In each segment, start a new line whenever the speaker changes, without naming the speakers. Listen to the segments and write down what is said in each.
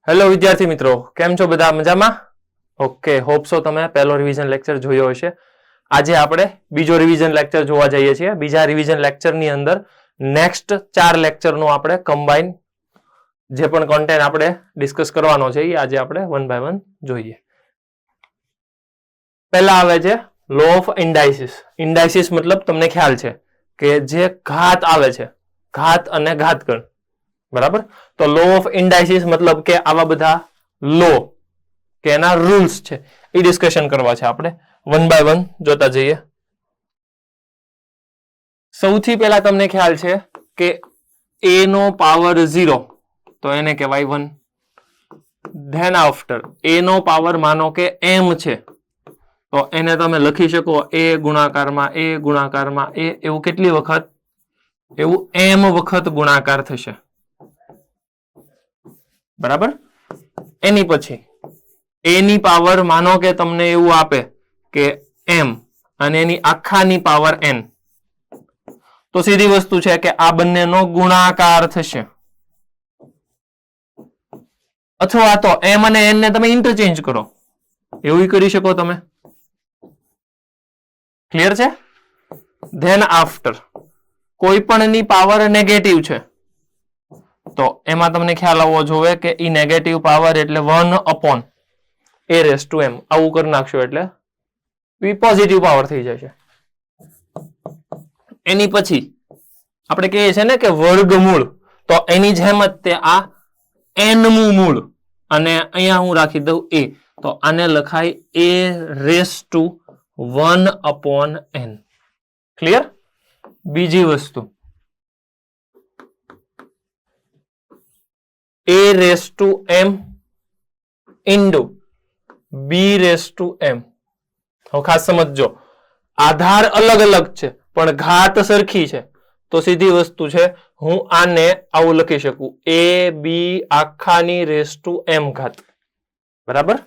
Hello વિદ્યાર્થી મિત્રો, કેમ છો બધા? મજામાં? ઓકે, હોપ સો તમે પહેલો રિવિઝન લેક્ચર જોયો હશે. આજે આપણે બીજો રિવિઝન લેક્ચર જોવા જઈએ છીએ. બીજા રિવિઝન લેક્ચરની અંદર નેક્સ્ટ 4 લેક્ચરનો આપણે કમ્બાઈન જે પણ કોન્ટેન્ટ આપણે ડિસ્કસ કરવાનો છે એ આજે આપણે વન બાય વન જોઈએ. પહેલા આવે છે લો ઓફ ઇન્ડાઇસિસ. ઇન્ડાઇસિસ મતલબ તમને ખ્યાલ છે કે જે ઘાત આવે છે, ઘાત અને ઘાતગણ, બરાબર? તો લો ઓફ ઇન્ડાઇસિસ મતલબ કે આવા બધા લો કે એના રૂલ્સ છે એ ડિસ્કશન કરવા છે આપણે. વન બાય વન જોતા જઈએ. સૌથી પહેલા તમને ખ્યાલ છે કે a નો પાવર 0 તો એને કહેવાય 1. ધેન આફ્ટર a નો પાવર માનો કે m છે તો એને તમે લખી શકો a ગુણાકારમાં a ગુણાકારમાં a. એવું કેટલી વખત? એવું m વખત ગુણાકાર થશે, બરાબર? એની પછી a ની પાવર માનો કે તમને એવું આપે કે m અને એની આખાની પાવર n, તો સીધી વસ્તુ છે કે આ બંનેનો ગુણાકાર થશે. અથવા તો m અને n ને તમે ઇન્ટરચેન્જ કરો, એવું કરી શકો તમે. ક્લિયર છે? ધેન આફ્ટર કોઈ પણ ની પાવર નેગેટિવ છે તો એમાં તમને ખ્યાલ આવવો જોઈએ કે ઈ નેગેટિવ પાવર એટલે 1 upon a raise to m. આવું કરી નાખશો એટલે પોઝિટિવ પાવર થઈ જશે. એની પછી આપણે કહીએ છીએ ને કે વર્ગમૂળ, તો એની જેમ જ તે આ n મું મૂળ, અને અહીંયા હું રાખી દઉં a, તો આને લખાય a raise to 1 upon n. Clear? બીજી વસ્તુ a raise to m into b raise to m. હવે ખાસ સમજજો, આધાર અલગ અલગ છે પણ ઘાત સરખી છે, તો સીધી વસ્તુ છે હું આને આવું લખી શકું a b આખાની રેઝ ટુ m ઘાત, બરાબર?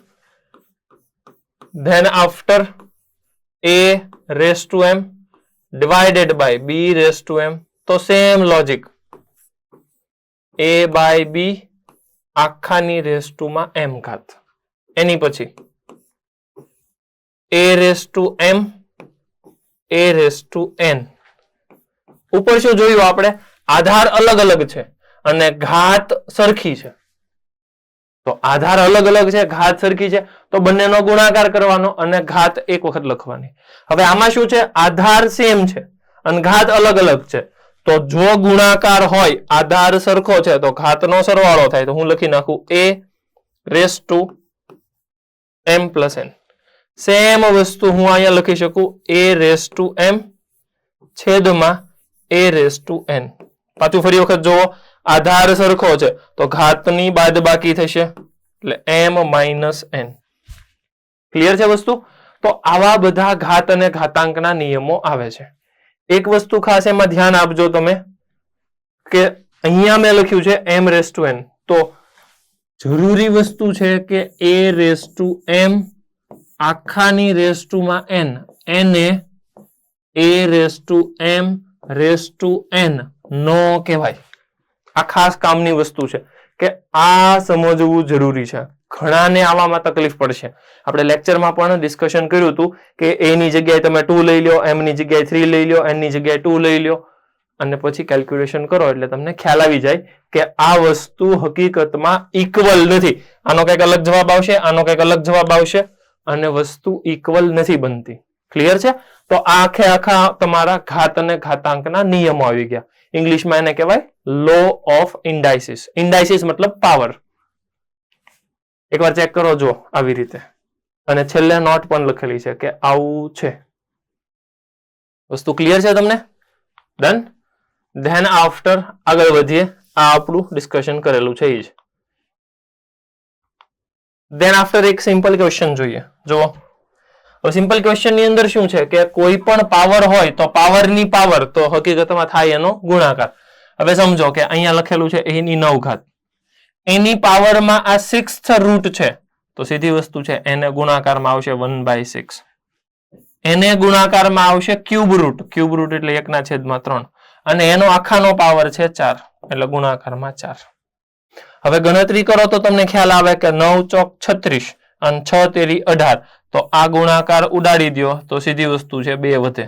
Then after a raise to m divided by b raise to m, તો same logic a by b આખાની રેઝ ટુ માં m ઘાત. એની પછી a raise to m a raise to n. ઉપર શું જોયું આપણે? આધાર અલગ અલગ છે અને ઘાત સરખી છે. તો આધાર અલગ અલગ છે, ઘાત સરખી છે, તો બંનેનો ગુણાકાર કરવાનો અને ઘાત એક વખત લખવાની. હવે આમાં શું છે? આધાર સેમ છે અને ઘાત અલગ અલગ છે, તો જો ગુણાકાર હોય, આધાર સરખો છે, તો ઘાતનો સરવાળો થાય. તો હું લખી નાખું a raise to m plus n. Same વસ્તુ હું અહીંયા લખી શકું a રેઝ ટુ m છેદમાં a રેઝ ટુ n. પાછું ફરી વખત જોવો, આધાર સરખો છે તો ઘાતની બાદબાકી થશે એટલે m માઇનસ n. ક્લિયર છે વસ્તુ? તો આવા બધા ઘાત અને ઘાતાંકના નિયમો આવે છે. એક વસ્તુ ખાસ એમાં ધ્યાન આપજો તમે કે અહીંયા મેં લખ્યું છે m રેઝ ટુ n, તો જરૂરી વસ્તુ છે કે a રેઝ ટુ m આખાની રેઝ ટુ માં n, એને a raise to m raise to n નો કહેવાય. આ ખાસ કામની વસ્તુ છે કે આ સમજવું જરૂરી છે. ઘણાને આવામાં તકલીફ પડશે. આપણે લેક્ચરમાં પણ ડિસ્કશન કર્યું હતું કે a ની જગ્યાએ તમે 2 લઈ લો, m ની જગ્યાએ 3 લઈ લો, n ની જગ્યાએ 2 લઈ લો, અને પછી કેલ્ક્યુલેશન કરો એટલે તમને ખ્યાલ આવી જાય કે આ વસ્તુ હકીકતમાં ઇક્વલ નથી. આનો કંઈક અલગ જવાબ આવશે, આનો કંઈક અલગ જવાબ આવશે, અને વસ્તુ ઇક્વલ નથી બનતી. ક્લિયર છે? તો આખે આખા તમારા ઘાત અને ઘાતાંકના નિયમો આવી ગયા. ઇંગ્લિશમાં એને કહેવાય લો ઓફ ઇન્ડાઇસિસ. ઇન્ડાઇસિસ મતલબ પાવર. એકવાર ચેક કરો જો આવી રીતે, અને છેલ્લે નોટ પણ લખેલી છે કે આવું છે. વસ્તુ ક્લિયર છે તમને? ડન? ધેન આફ્ટર આગળ વધીએ. આ આપણું ડિસ્કશન કરેલું છે એ જ. ધેન આફ્ટર એક સિમ્પલ ક્વેશ્ચન જોઈએ. જુઓ, સિમ્પલ ક્વેશ્ચન ની અંદર શું છે કે કોઈ પણ પાવર હોય તો પાવરની પાવર તો હકીકતમાં થાય એનો ગુણાકાર. હવે સમજો કે અહીંયા લખેલું છે a ની 9 ઘાત, એની પાવરમાં આ 6th રૂટ છે, તો સીધી વસ્તુ છે એને ગુણાકારમાં આવશે 1/6. એને ગુણાકારમાં આવશે ક્યુબ રૂટ. ક્યુબ રૂટ એટલે 1/3, અને એનો આખાનો પાવર છે 4 એટલે ગુણાકારમાં 4. હવે ગણતરી કરો તો તમને ખ્યાલ આવે કે 9 ચોક 36 અને 6 તેરી 18. તો આ ગુણાકાર ઉડાડી દો તો સીધી વસ્તુ છે 2 વધે,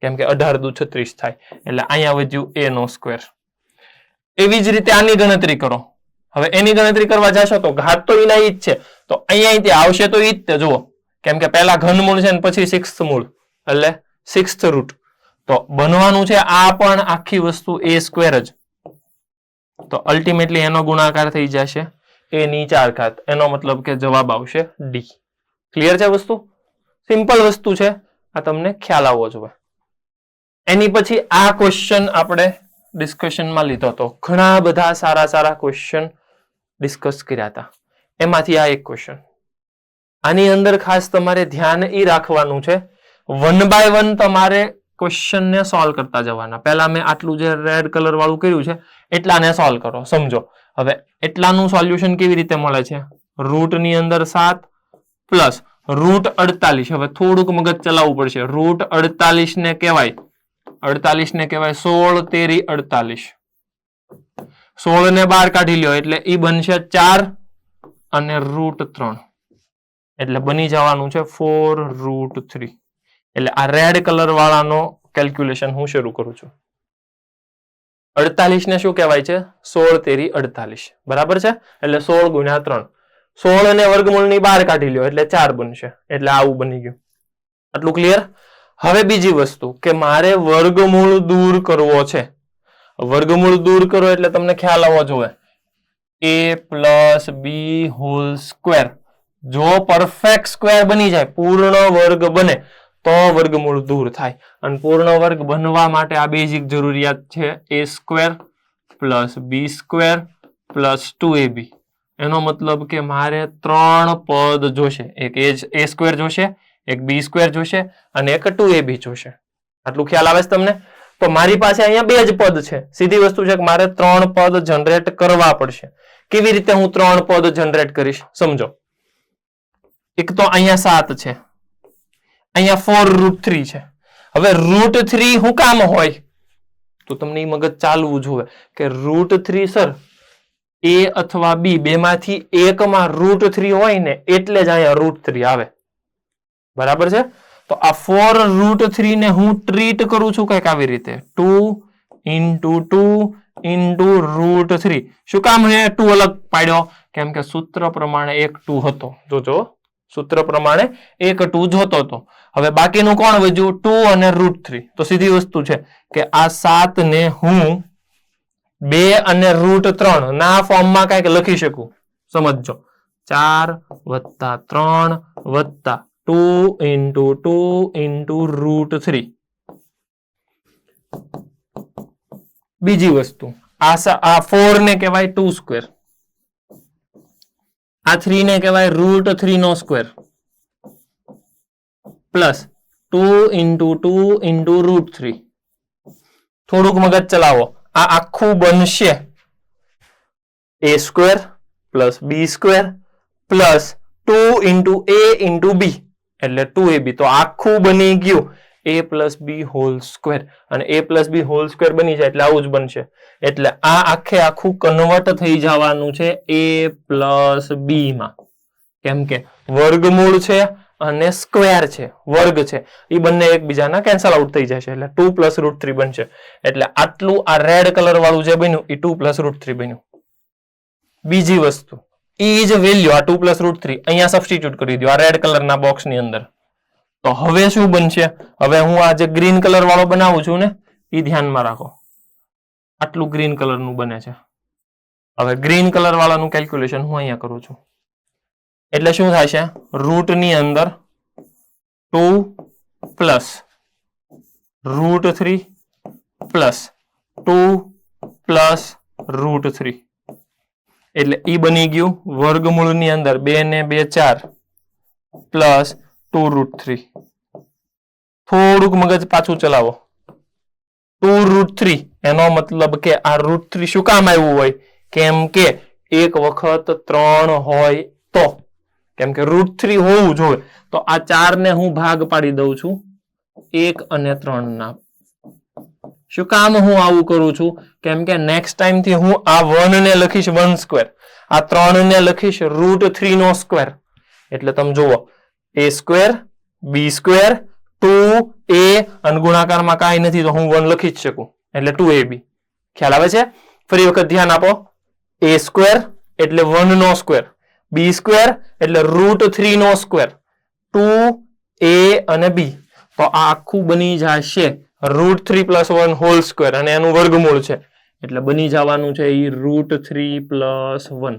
કેમ કે 18 દુ 36 થાય, એટલે અહીંયા વધ્યું a નો સ્ક્વેર. એવી જ રીતે આની ગણતરી કરો. હવે એની ગણતરી કરવા જશો તો ઘાત તો એના ઈ જ છે, તો અહીંયા આવશે તો ઈ જ તે જુઓ, કેમ કે પહેલા ઘનમૂળ છે ને પછી 6th મૂળ, એટલે 6th રૂટ. તો બનવાનું છે આ પણ આખી વસ્તુ a સ્ક્વેર જ. તો અલ્ટિમેટલી એનો ગુણાકાર થઈ જશે a ની 4 ઘાત. એનો મતલબ કે જવાબ આવશે ડી. ક્લિયર છે વસ્તુ? સિમ્પલ વસ્તુ છે, આ તમને ખ્યાલ આવવો જોઈએ. એની પછી આ ક્વેશ્ચન આપણે ડિસ્કશનમાં લીધો હતો. ઘણા બધા સારા સારા ક્વેશ્ચન ડિસ્કસ કર્યા હતા, એમાંથી આ એક ક્વેશ્ચન. આની અંદર ખાસ તમારે ધ્યાન એ રાખવાનું છે, 1 by 1 તમારે ક્વેશ્ચન ને સોલ્વ કરતા જવાના. પહેલા મેં આટલું જે રેડ કલર વાળું કર્યું છે એટલાને સોલ્વ કરો. સમજો હવે એટલાનું સોલ્યુશન કેવી રીતે મળે છે? રૂટ ની અંદર 7 પ્લસ રૂટ 48. હવે થોડુંક મગજ ચલાવવું પડશે. રૂટ 48 ને કહેવાય 16 તેરી 48. 16 ને 12 કાઢી લ્યો એટલે ઈ બનશે 4 અને રૂટ 3, એટલે બની જવાનું છે 4 રૂટ 3. એટલે આ રેડ કલર વાળાનો કેલ્ક્યુલેશન હું શરૂ કરું છું. 48 ને શું કહેવાય છે? 16 તેરી 48. બરાબર છે? એટલે 16 ગુણ્યા 3. 16 ને વર્ગમૂળની 12 કાઢી લ્યો એટલે 4 બનશે, એટલે આવું બની ગયું. આટલું ક્લિયર? હવે બીજી વસ્તુ કે મારે વર્ગમૂળ દૂર કરવો છે. વર્ગમૂળ દૂર કરો એટલે તમને ખ્યાલ આવવો જોઈએ. a plus b whole square. જો પરફેક્ટ સ્ક્વેર બની જાય, પૂર્ણ વર્ગ બને તો વર્ગમૂળ દૂર થાય. અને પૂર્ણ વર્ગ બનવા માટે આ બેઝિક જરૂરિયાત છે a square plus B square plus 2ab. એનો મતલબ કે મારે 3 પદ જોશે. એક a સ્ક્વેર જોશે, એક બી સ્ક્વેર જોશે અને એક 2ab જોશે. આટલું ખ્યાલ આવે છે તમને? તો મારી પાસે અહીંયા 2 જ પદ છે. સીધી વસ્તુ છે કે મારે 3 પદ જનરેટ કરવા પડશે. કેવી રીતે હું 3 પદ જનરેટ કરીશ? સમજો, એક તો અહીંયા 7 છે, અહીંયા 4 રૂટ 3 છે. હવે રૂટ 3 શું કામ હોય? તો તમને એ મગજ ચાલવું જોઈએ કે રૂટ 3 સર a અથવા b બેમાંથી એકમાં રૂટ 3 હોય ને એટલે જ અહીંયા રૂટ 3 આવે. બરાબર છે? તો આ 4 રૂટ 3 ને હું ટ્રીટ કરું છું કંઈક આવી રીતે, 2 into 2 into રૂટ 3. શું કામ હે 2 અલગ પાડ્યો? કેમ કે સૂત્ર પ્રમાણે એક 2 હતો. જોજો, સૂત્ર પ્રમાણે એક 2 જોતો હતો. હવે બાકીનું કોણ વધ્યું? 2 અને રૂટ 3. તો સીધી વસ્તુ છે કે આ 7 ને હું 2 અને રૂટ 3 ના ફોર્મમાં કંઈક લખી શકું. સમજો, 4 વત્તા 3 વત્તા 2 into 2 into રૂટ 3. બીજી વસ્તુ, આ 4 ને કહેવાય 2 સ્ક્વેર, આ 3 ને કહેવાય રૂટ 3 નો square plus 2 into 2 into root 3. થોડુંક મગજ ચલાવો. આ આખું બનશે a square plus B square plus 2 into a into b એટલે 2ab. તો આખું બની ગયું a plus b whole square. અને a plus b whole square બની જાય એટલે આવું જ બનશે. એટલે આ આખે આખું કન્વર્ટ થઈ જવાનું છે a પ્લસ બી માં, કેમ કે વર્ગમૂળ છે અને સ્ક્વેર છે, વર્ગ છે, એ બંને એકબીજાના કેન્સલ આઉટ થઈ જશે એટલે 2 પ્લસ રૂટ 3 બનશે. એટલે આટલું આ રેડ કલર વાળું જે બન્યું એ 2 પ્લસ રૂટ 3 બન્યું. બીજી વસ્તુ, એ જ વેલ્યુ આ 2 પ્લસ રૂટ 3 અહીંયા સબસ્ટિટ્યુટ કરી દો આ રેડ કલરના બોક્સની અંદર. તો હવે શું બનશે? હવે હું આ જે ગ્રીન કલર વાળો બનાવું છું ને એ ધ્યાનમાં રાખો. આટલું ગ્રીન કલરનું બને છે. હવે ગ્રીન કલર વાળાનું કેલ્ક્યુલેશન હું અહીંયા કરું છું. એટલે શું થાય છે? રૂટ ની અંદર 2 plus route 3 plus 2 plus route 3. એટલે ઈ બની ગયું વર્ગમૂળની અંદર 2 ને 2 4 પ્લસ 2 રૂટ 3. થોડુંક મગજ પાછું ચલાવો. 2 રૂટ 3 એનો મતલબ કે આ રૂટ 3 શું કામ આવ્યું હોય? કેમ કે એક વખત 3 હોય તો, કેમ કે રૂટ 3 હોવું જોઈએ. તો આ 4 ને હું ભાગ પાડી દઉં છું 1 અને 3 ના. શું કામ હું આવું કરું છું? કેમ કે નેક્સ્ટ ટાઈમ થી હું આ 1 ને લખીશ 1 સ્ક્વેર, આ 3 ને લખીશ √3 નો સ્ક્વેર. એટલે તમે જુઓ a square b square 2a અને ગુણાકારમાં કાંઈ નથી તો હું 1 લખી જ શકું એટલે 2ab. ખ્યાલ આવે છે? ફરી વખત ધ્યાન આપો. a સ્ક્વેર એટલે 1 નો સ્ક્વેર, b સ્ક્વેર એટલે √3 નો સ્ક્વેર, 2a અને b. તો આ આખું બની જશે √3 + 1 હોલ સ્ક્વેર અને એનું વર્ગમૂળ છે એટલે બની જવાનું છે એ √3 + 1.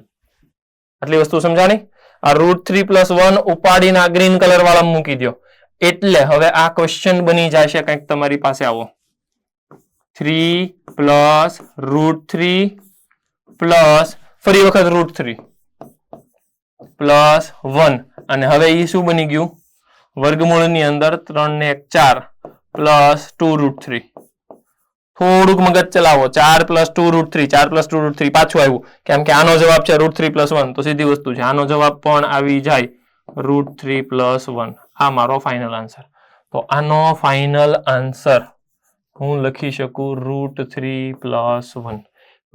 આટલી વસ્તુ સમજાણી? આ √3 + 1 ઉપાડીને આ ગ્રીન કલર વાળા મૂકી દો એટલે હવે આ ક્વેશ્ચન બની જશે કંઈક તમારી પાસે આવો 3 + √3 પ્લસ ફરી વખત √3 પ્લસ 1 અને હવે એ શું બની ગયું? વર્ગમૂળની અંદર 3 ને 1 4 પ્લસ 2√3. થોડુંક મગજ ચલાવો. 4 + 2√3 4 + 2√3 પાછું આવ્યું કેમ કે આનો જવાબ છે √3 + 1 તો સીધી વસ્તુ છે આનો જવાબ પણ આવી જાય √3 + 1. આ મારો ફાઇનલ આન્સર. તો આનો ફાઇનલ આન્સર હું લખી શકું √3 + 1.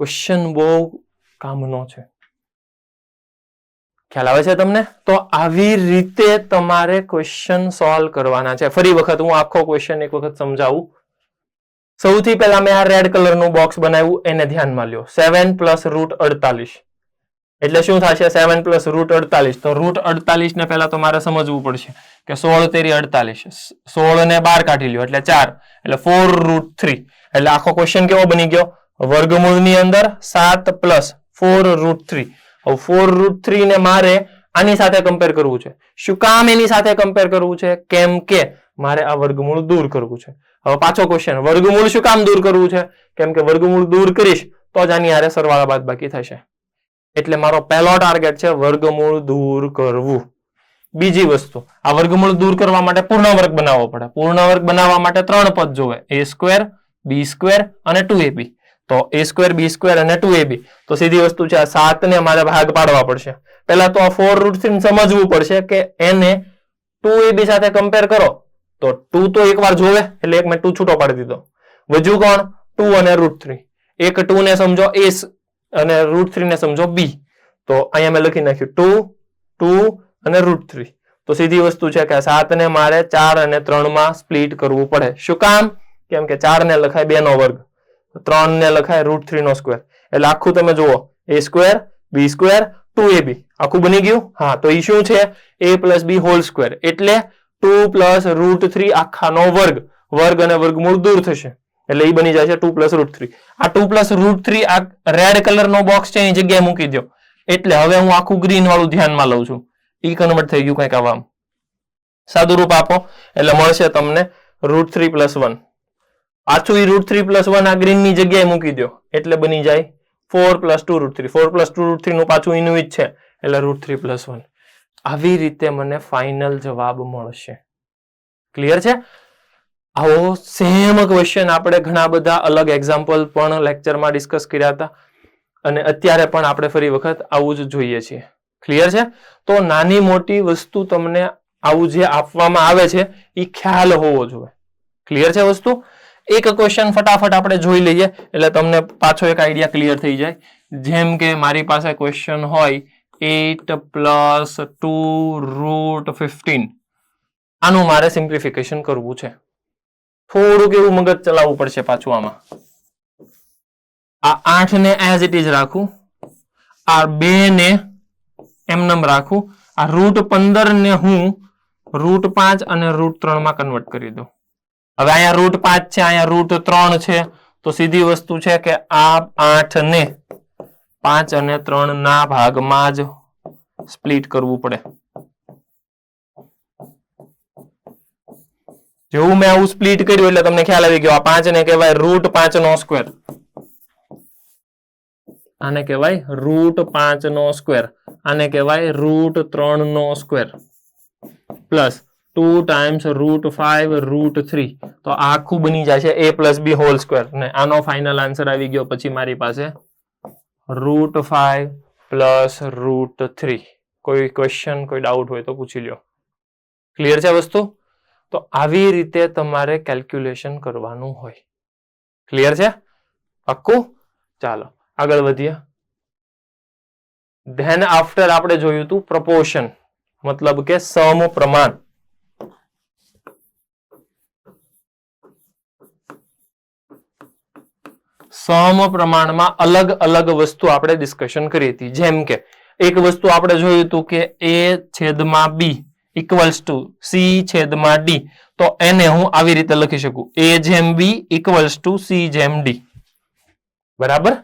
ક્વેશ્ચન બહુ કામનો છે. ખ્યાલ આવે છે તમને? તો આવી રીતે તમારે ક્વેશ્ચન સોલ્વ કરવાના છે. ફરી વખત હું આખો ક્વેશ્ચન એક વખત સમજાવું. સૌથી પહેલા મેં આ રેડ કલરનું બોક્સ બનાવ્યું એને ધ્યાનમાં લ્યો. 7 + √48 એટલે શું થશે? 7 + √48 તો √48 ને પહેલા તો મારે સમજવું પડશે કે 16 તેરી 48, 16 ને 12 કાઢી લ્યો એટલે 4 એટલે 4√3 એટલે આખો ક્વેશ્ચન કેવો બની ગયો? વર્ગમૂળની અંદર 7 + 4√3. હવે 4√3 ને મારે આની સાથે કમ્પેર કરવું છે. શું કામ એની સાથે કમ્પેર કરવું છે? કેમ કે મારે આ વર્ગમૂળ દૂર કરવું છે. હવે પાછો ક્વેશ્ચન, વર્ગમૂળ શું કામ દૂર કરવું છે? કેમ કે વર્ગમૂળ દૂર કરીશ તો જ આની હારે સરવાળા બાદબાકી થશે. એટલે મારો પહેલો ટાર્ગેટ છે વર્ગમૂળ દૂર કરવું. બીજી વસ્તુ, આ વર્ગમૂળ દૂર કરવા માટે પૂર્ણ વર્ગ બનાવવો પડે. પૂર્ણ વર્ગ બનાવવા માટે 3 પદ જોવે, a સ્ક્વેર, b સ્ક્વેર અને 2ab. તો a સ્ક્વેર, b સ્ક્વેર અને 2ab. તો સીધી વસ્તુ છે આ 7 ને મારે ભાગ પાડવા પડશે. પહેલા તો આ 4√3 સમજવું પડશે કે એને 2ab સાથે કમ્પેર કરો તો 2 તો એકવાર જોવે એટલે એક મેં 2 છૂટો પાડી દીધો. વધ્યું કોણ? 2 અને √3. એક 2 ને સમજો a અને √3 ને સમજો b. તો અહીંયા મેં લખી નાખ્યું 2, 2 અને √3. તો સીધી વસ્તુ છે કે 7 ને મારે 4 અને 3 માં સ્પ્લિટ કરવું પડે. શું કામ? કેમ કે 4 ને લખાય 2 નો વર્ગ, 3 ને લખાય √3 નો સ્ક્વેર. એટલે આખું તમે જુઓ a square, b square, 2ab આખું બની ગયું. હા તો એ શું છે? a + b હોલ સ્ક્વેર એટલે 2 + √3 આખાનો વર્ગ. વર્ગ અને વર્ગમૂળ દૂર થશે એટલે એ બની જશે 2 + √3. આ 2 + √3 આ રેડ કલરનો બોક્સ છે એની જગ્યાએ મૂકી દો એટલે હવે હું આખું ગ્રીન વાળું ધ્યાનમાં લઉં છું. ઈ કન્વર્ટ થઈ ગયું કંઈક આવા. સાદું રૂપ આપો એટલે મળશે તમને √3 + 1. પાછું એ √3 + 1 આ ગ્રીન ની જગ્યાએ મૂકી દો એટલે બની જાય 4 + 2√3. 4 + 2√3 નું પાછું એનું જ છે એટલે √3 + 1. આવી રીતે મને ફાઇનલ જવાબ મળશે. ક્લિયર છે? આવો સેમ ક્વેશ્ચન આપણે ઘણા બધા અલગ એક્ઝામ્પલ પણ લેક્ચરમાં ડિસ્કસ કર્યા હતા અને અત્યારે પણ આપણે ફરી વખત આવું જ જોઈએ છીએ. ક્લિયર છે? તો નાની મોટી વસ્તુ તમને આવું જે આપવામાં આવે છે એ ખ્યાલ હોવો જોઈએ. ક્લિયર છે વસ્તુ? એક ક્વેશ્ચન ફટાફટ આપણે જોઈ લઈએ એટલે તમને પાછો એક આઈડિયા ક્લિયર થઈ જાય. જેમ કે મારી પાસે ક્વેશ્ચન હોય 8 + 2√15. આનું મારે સિમ્પ્લિફિકેશન કરવું છે. થોડુંક એવું મગજ ચલાવવું પડશે પાછું આમાં. આ 8 ને એઝ ઇટ ઇઝ રાખું, આ 2 ને એમનેમ રાખું, આ √15 ને હું √5 અને √3 માં કન્વર્ટ કરી દઉં. હવે અહીંયા √5 છે, અહીંયા √3 છે તો સીધી વસ્તુ છે કે આ 8 ને 5 અને 3 ના ભાગમાં જ સ્પ્લિટ કરવું પડે. જેવું મેં આવું સ્પ્લિટ કર્યું એટલે તમને ખ્યાલ આવી ગયો. આ 5 ને કહેવાય √5 નો સ્ક્વેર, આને કહેવાય √5 નો સ્ક્વેર, આને કહેવાય √3 નો સ્ક્વેર પ્લસ 2 ટાઈમ્સ √5 √3. તો આખું બની જાય છે a + b હોલ સ્ક્વેર ને આનો ફાઇનલ આન્સર આવી ગયો. પછી મારી પાસે √5 + √3. કોઈ ક્વેશ્ચન, કોઈ ડાઉટ હોય તો પૂછી લ્યો. ક્લિયર છે વસ્તુ? તો આવી રીતે તમારે કેલ્ક્યુલેશન કરવાનું હોય. ક્લિયર છે? પાક્કું? ચાલો આગળ વધીએ. ધેન આફ્ટર આપણે જોયું હતું પ્રપોર્શન, મતલબ કે સમપ્રમાણ. સમપ્રમાણમાં અલગ અલગ વસ્તુ આપણે ડિસ્કશન કરી હતી. જેમ કે એક વસ્તુ આપણે જોયું હતું કે A/B ઇક્વલ્સ ટુ C/D. તો એને હું આવી રીતે લખી શકું, A/B ઇક્વલ્સ ટુ C/D. બરાબર.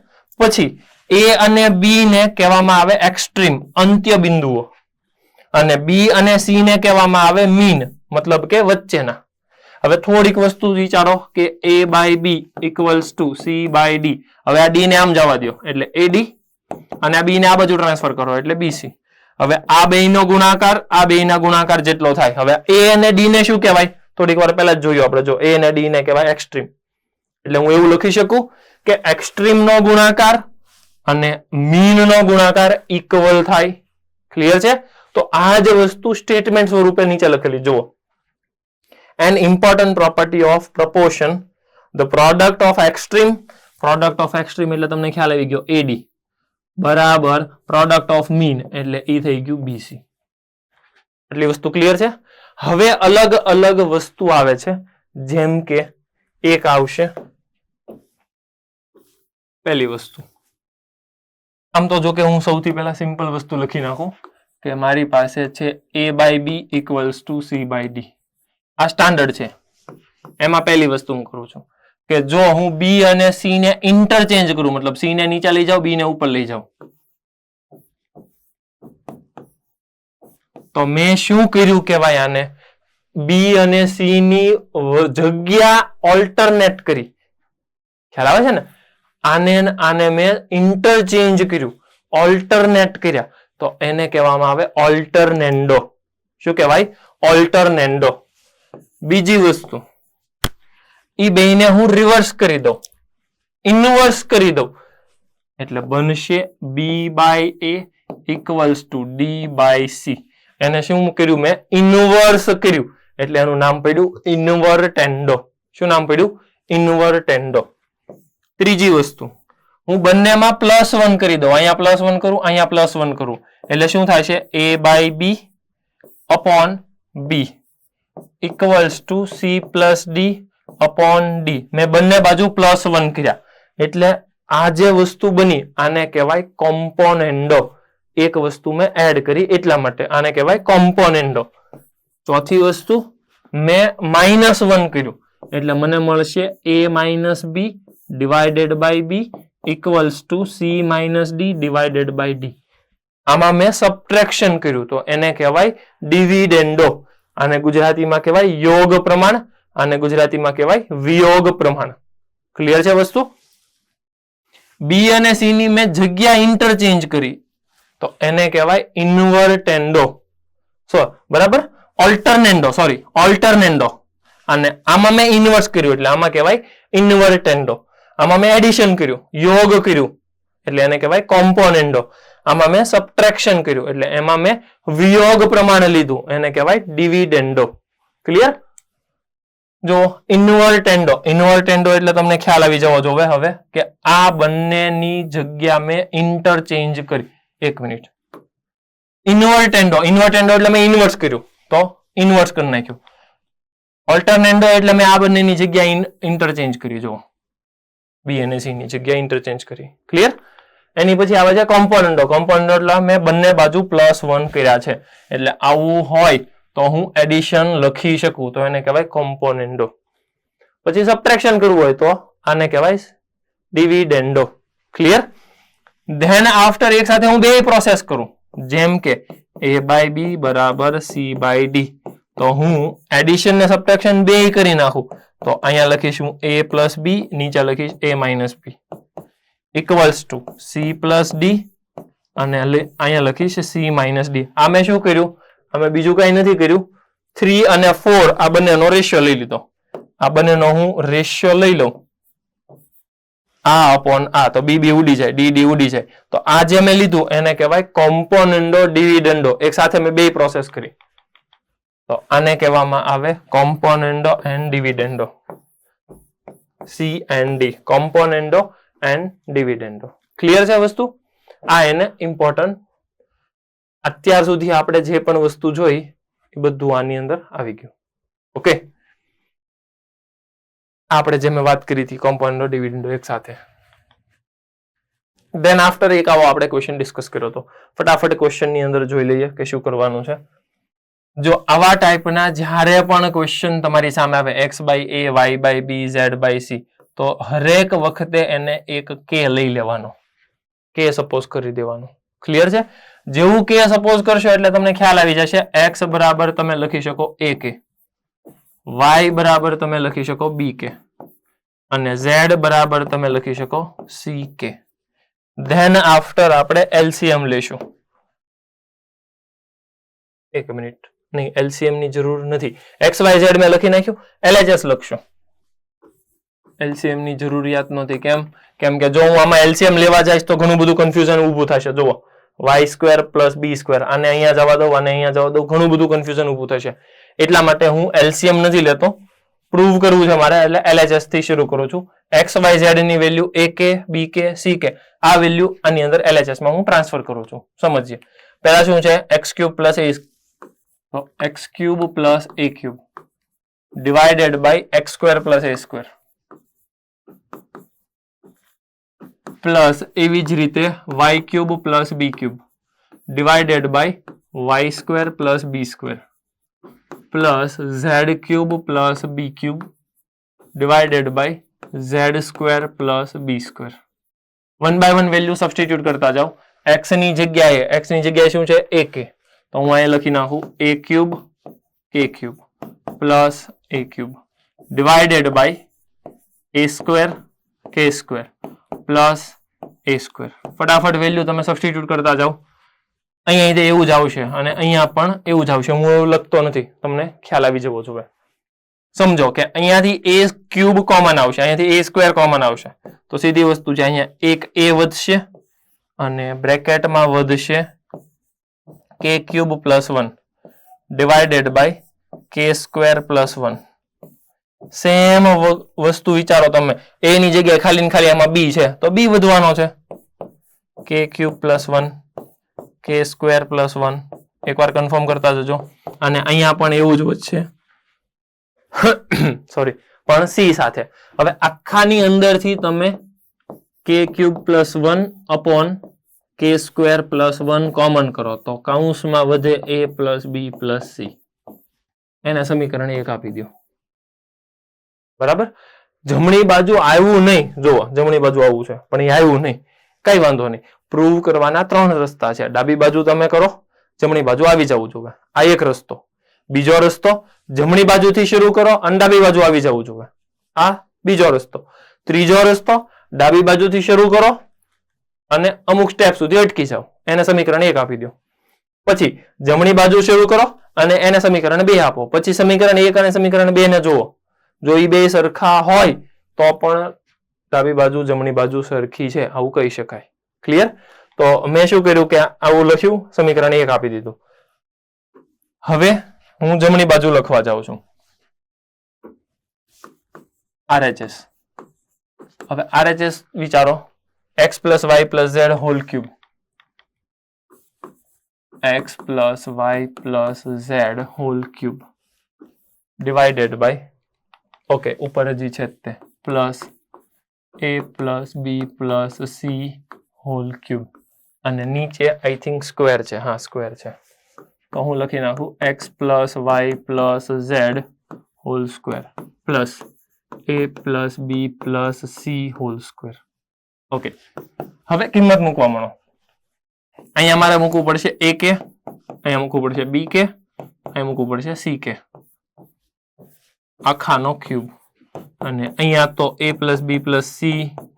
પછી A અને B ને કહેવામાં આવે એક્સ્ટ્રીમ, અંત્ય બિંદુઓ, અને B અને C ને કહેવામાં આવે મીન, મતલબ કે વચ્ચેના. હવે થોડીક વસ્તુ વિચારો કે A/B ઇક્વલ્સ ટુ C/D. હવે આ D ને આમ જવા દો એટલે AD, અને આ B ને આ બાજુ ટ્રાન્સફર કરો એટલે BC. હવે આ બેયનો ગુણાકાર આ બેયના ગુણાકાર જેટલો થાય. હવે A અને D ને શું કહેવાય? થોડીક વાર પહેલા જ જોયું આપણે. જો A અને D ને કહેવાય એક્સ્ટ્રીમ. એટલે હું એવું લખી શકું કે એક્સ્ટ્રીમ નો ગુણાકાર અને મીન નો ગુણાકાર ઇક્વલ થાય. ક્લિયર છે? તો આ જ વસ્તુ સ્ટેટમેન્ટ સ્વરૂપે નીચે લખેલી જુઓ. An important property of proportion, the product of extreme એટલે તમને ખ્યાલ આવી ગયો AD બરાબર product of mean એટલે એ થઈ ગયું BC. એટલી વસ્તુ ક્લિયર છે? હવે અલગ અલગ વસ્તુ આવે છે. જેમ કે એક આવશે પહેલી વસ્તુ. આમ તો જો કે હું સૌથી પહેલા સિમ્પલ વસ્તુ લખી નાખું કે મારી પાસે છે A/B ઇક્વલ્સ ટુ C/D. આ સ્ટાન્ડર્ડ છે. એમાં પહેલી વસ્તુ હું કરું છું કે જો હું B અને C ને ઇન્ટરચેન્જ કરું, મતલબ C ને નીચે લઈ જાઉં, B ને ઉપર લઈ જાઉં, તો મેં શું કર્યું કહેવાય આને? B અને C ની જગ્યા ઓલ્ટરનેટ કરી. ખ્યાલ આવે છે ને? આને મેં ઇન્ટરચેન્જ કર્યું, ઓલ્ટરનેટ કર્યા, તો એને કહેવામાં આવે ઓલ્ટરનેન્ડો. શું કહેવાય? ઓલ્ટરનેન્ડો. બીજી વસ્તુ, ઈ બેયને હું રિવર્સ કરી દઉં, ઇન્વર્સ કરી દઉં, એટલે બનશે B/A ઇક્વલ્સ ટુ D/C. એને શું કર્યું મેં? ઇન્વર્સ કર્યું, એટલે એનું નામ પડ્યું ઇન્વર્ટેન્ડો. શું નામ પડ્યું? ઇન્વર્ટેન્ડો. ત્રીજી વસ્તુ, હું બંનેમાં +1 કરી દઉં. અહીંયા +1 કરું, અહીંયા +1 કરું, એટલે શું થાય છે? A/B upon B equals two C+D upon D. મેં બંને બાજુ +1 કર્યા, એટલે આ જે વસ્તુ બની આને કહેવાય કોમ્પોનેન્ડો. એક વસ્તુ મેં એડ કરી એટલા માટે આને કહેવાય કોમ્પોનેન્ડો. ચોથી વસ્તુ, મેં -1 કર્યું, એટલે મને મળશે A-B divided by B equals to C-D divided by D. આમાં મેં સબટ્રેક્શન કર્યું, તો એને કહેવાય ડિવિડેન્ડો. આને ગુજરાતીમાં કહેવાય યોગ પ્રમાણ, અને ગુજરાતીમાં કહેવાય વિયોગ પ્રમાણ. ક્લિયર છે વસ્તુ? B અને C ની મેં જગ્યા ઇન્ટરચેન્જ કરી, તો એને કહેવાય ઇન્વર્ટેન્ડો. બરાબર? ઓલ્ટરનેન્ડો. અને આમાં મેં ઇન્વર્સ કર્યું, એટલે આમાં કહેવાય ઇન્વર્ટેન્ડો. આમાં મેં એડિશન કર્યું, યોગ કર્યું, એટલે એને કહેવાય કોમ્પોનેન્ડો. આમાં મેં સબટ્રેક્શન કર્યું, એટલે એમાં મેં વિયોગ પ્રમાણ લીધું, એને કહેવાય ડિવિડેન્ડો. ક્લિયર? જો ઇન્વર્ટેન્ડો એટલે તમને ખ્યાલ આવી જવો જોઈએ હવે કે આ બંનેની જગ્યા મેં ઇન્ટરચેન્જ કરી. એક મિનિટ. ઇન્વર્ટેન્ડો એટલે મેં ઇન્વર્સ કર્યું, તો ઇન્વર્સ કરી નાખ્યું. ઓલ્ટરનેન્ડો એટલે મેં આ બંનેની જગ્યા ઇન્ટરચેન્જ કરી. જો B અને C ની જગ્યા ઇન્ટરચેન્જ કરી. ક્લિયર? એની પછી આવે છે કોમ્પોનેન્ડો. એટલે મેં બંને બાજુ +1 કર્યા છે, એટલે આવું હોય તો હું એડિશન લખી શકું, તો એને કહેવાય કોમ્પોનેન્ડો. પછી સબટ્રેક્શન કરવું હોય તો આને કહેવાય ડિવિડેન્ડો. ક્લિયર? ધેન આફ્ટર એક સાથે હું બે પ્રોસેસ કરું, જેમ કે A/B બરાબર C/D, તો હું એડિશન ને સબટ્રેક્શન બે કરી નાખું, તો અહીંયા લખીશું A+B, નીચે લખીશ A-B ઇક્વલ્સ ટુ C+D, અને અહીંયા લખીશ C-D. આ મેં શું કર્યું? અમે બીજું કઈ નથી કર્યું. 3 અને 4 આ બંનેનો રેશિયો લઈ લીધો. આ બંનેનો હું રેશિયો લઈ લઉં, આ અપોન આ, તો B ઉડી જાય, D ઉડી જાય. તો આ જે મેં લીધું એને કહેવાય કોમ્પોનેન્ડો ડિવિડેન્ડો. એક સાથે મેં બે પ્રોસેસ કરી, તો આને કહેવામાં આવે componendo and dividendo. C and D, componendo and dividendo. Clear છે વસ્તુ? આ એને ઇમ્પોર્ટન્ટ, અત્યાર સુધી આપણે જે પણ વસ્તુ જોઈ એ બધું આની અંદર આવી ગયું. ઓકે, આપણે જે મેં વાત કરી હતી કોમ્પોનેન્ડો ડિવિડેન્ડો એક સાથે. દેન આફ્ટર એક આવો આપણે ક્વેશ્ચન ડિસ્કસ કર્યો હતો. ફટાફટ ક્વેશ્ચન ની અંદર જોઈ લઈએ કે શું કરવાનું છે. જો આવા ટાઈપના જ્યારે પણ ક્વેશ્ચન તમારી સામે આવે x/a, y/b, z/c, તો હરેક વખતે એને એક k લઈ લેવાનો, k સપોઝ કરી દેવાનો. ક્લિયર છે? જેવું k સપોઝ કરશો એટલે તમને ખ્યાલ આવી જશે. x બરાબર તમે લખી શકો ak, y બરાબર તમે લખી શકો bk, અને z બરાબર તમે લખી શકો ck. ધેન આફ્ટર આપણે LCM લેશું. એક મિનિટ, નહીં, LCM ની જરૂર નથી. XYZ મેં લખી નાખ્યું, LHS લખશો. LCM ની જરૂરિયાત નથી. કેમ કે જો હું આમાં LCM લેવા જઈશ તો ઘણું બધું કન્ફ્યુઝન ઊભું થશે. જુઓ, y² + b², આને અહીંયા જવા દો, આને અહીંયા જવા દો, ઘણું બધું કન્ફ્યુઝન ઊભું થશે. એટલા માટે હું LCM નથી લેતો. પ્રૂવ કરવું છે મારે, એટલે LHS થી શરૂ કરું છું. XYZ ની વેલ્યુ AK, BK, CK, આ વેલ્યુ આની અંદર LHS માં હું ટ્રાન્સફર કરું છું. સમજીએ. પહેલા શું છે? x³ + a, તો x³ + a³ divided by x² + a² plus એવી જ રીતે y³ + b³ divided by y² + b² plus z³ + b³ divided by z² + b². 1 by 1 value substitute કરતા જાઓ. x ની જગ્યાએ શું છે? ak, તો હું અહીંયા લખી નાખું a³ k³ plus a³ divided by a² k² plus a². ફટાફટ વેલ્યુ તમે સબસ્ટિટ્યુટ કરતા જાઓ. અહીંયા એવું જ આવશે અને અહીંયા પણ એવું જ આવશે. હું એવું લખતો નથી, તમને ખ્યાલ આવી જવો જોઈએ. સમજો કે અહીંયાથી a³ કોમન આવશે, અહીંયાથી a² કોમન આવશે, તો સીધી વસ્તુ છે, અહીંયા એક a વધશે અને બ્રેકેટમાં વધશે k³ + 1 divided by k² + 1. Same વસ્તુ વિચારો તમે, a ની જગ્યાએ ખાલી ને ખાલી આમાં b છે, તો b વધવાનો છે. k³ + 1 k² + 1. એકવાર કન્ફર્મ કરતા જજો. અને અહીંયા પણ એવું જ વધશે, સોરી, પણ c સાથે. હવે આખાની અંદરથી તમે k³ + 1 અપોન k² + 1 કોમન કરો તો કૌંસમાં વધે a + b + c. એના સમીકરણ 1 આપી દો. બરાબર? જમણી બાજુ આવ્યું નહીં, જુઓ જમણી બાજુ આવું છે પણ એ આવ્યું નહીં, કઈ વાંધો નહીં. પ્રૂવ કરવાના 3 રસ્તા છે. ડાબી બાજુ તમે કરો, જમણી બાજુ આવી જવું જોઈએ, આ એક રસ્તો. બીજો રસ્તો, જમણી બાજુથી શરૂ કરો અને ડાબી બાજુ આવી જવું જોઈએ, આ બીજો રસ્તો. ત્રીજો રસ્તો, ડાબી બાજુથી શરૂ કરો અને અમુક સ્ટેપ સુધી અટકી જાઓ, એને સમીકરણ 1 આપી દો. પછી જમણી બાજુ શરૂ કરો અને એને સમીકરણ 2 આપો. પછી સમીકરણ 1 અને સમીકરણ 2 ને જુઓ. જો એ બે સરખા હોય તો પણ ડાબી બાજુ જમણી બાજુ સરખી છે, આવું કહી શકાય. ક્લિયર? તો મેં શું કર્યું કે આવું લખ્યું, સમીકરણ 1 આપી દીધું. હવે હું જમણી બાજુ લખવા જાઉં છું, RHS. હવે RHS વિચારો, x + y + z whole cube, x + y + z whole cube divided by, okay, ઉપર હજી છે તે, plus a + b + c whole cube, અને નીચે આઈ થિંક સ્ક્વેર છે, હા સ્ક્વેર છે, તો હું લખી નાખું x + y + z whole square plus a + b + c whole square. Okay, હવે કિંમત મૂકવા માંડો. અહીંયા મારે મૂકવું પડશે ak, અહીંયા મૂકવું પડશે bk, અહીંયા મૂકવું પડશે ck, આખાનો ક્યુબ. અને અહીંયા તો a + b + c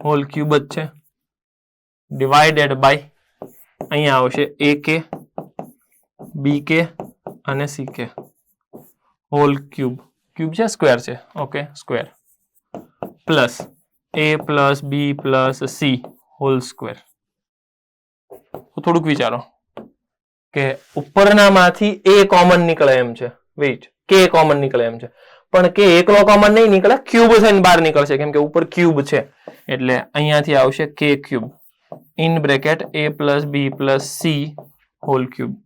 whole cube જ છે, ડિવાઇડેડ બાય અહીંયા આવશે ak, bk અને ck હોલ ક્યુબ. ક્યુબ છે, સ્ક્વેર છે, okay, square plus a + b + c whole square. થોડુંક વિચારો કે ઉપરનામાંથી a કોમન નીકળે એમ છે, વેઇટ, k કોમન નીકળે એમ છે, પણ કે એકલો કોમન નહીં નીકળે, ક્યુબ થઈને બહાર નીકળશે કેમ કે ઉપર ક્યુબ છે એટલે અહીંયાથી આવશે k cube in bracket a plus b plus c whole cube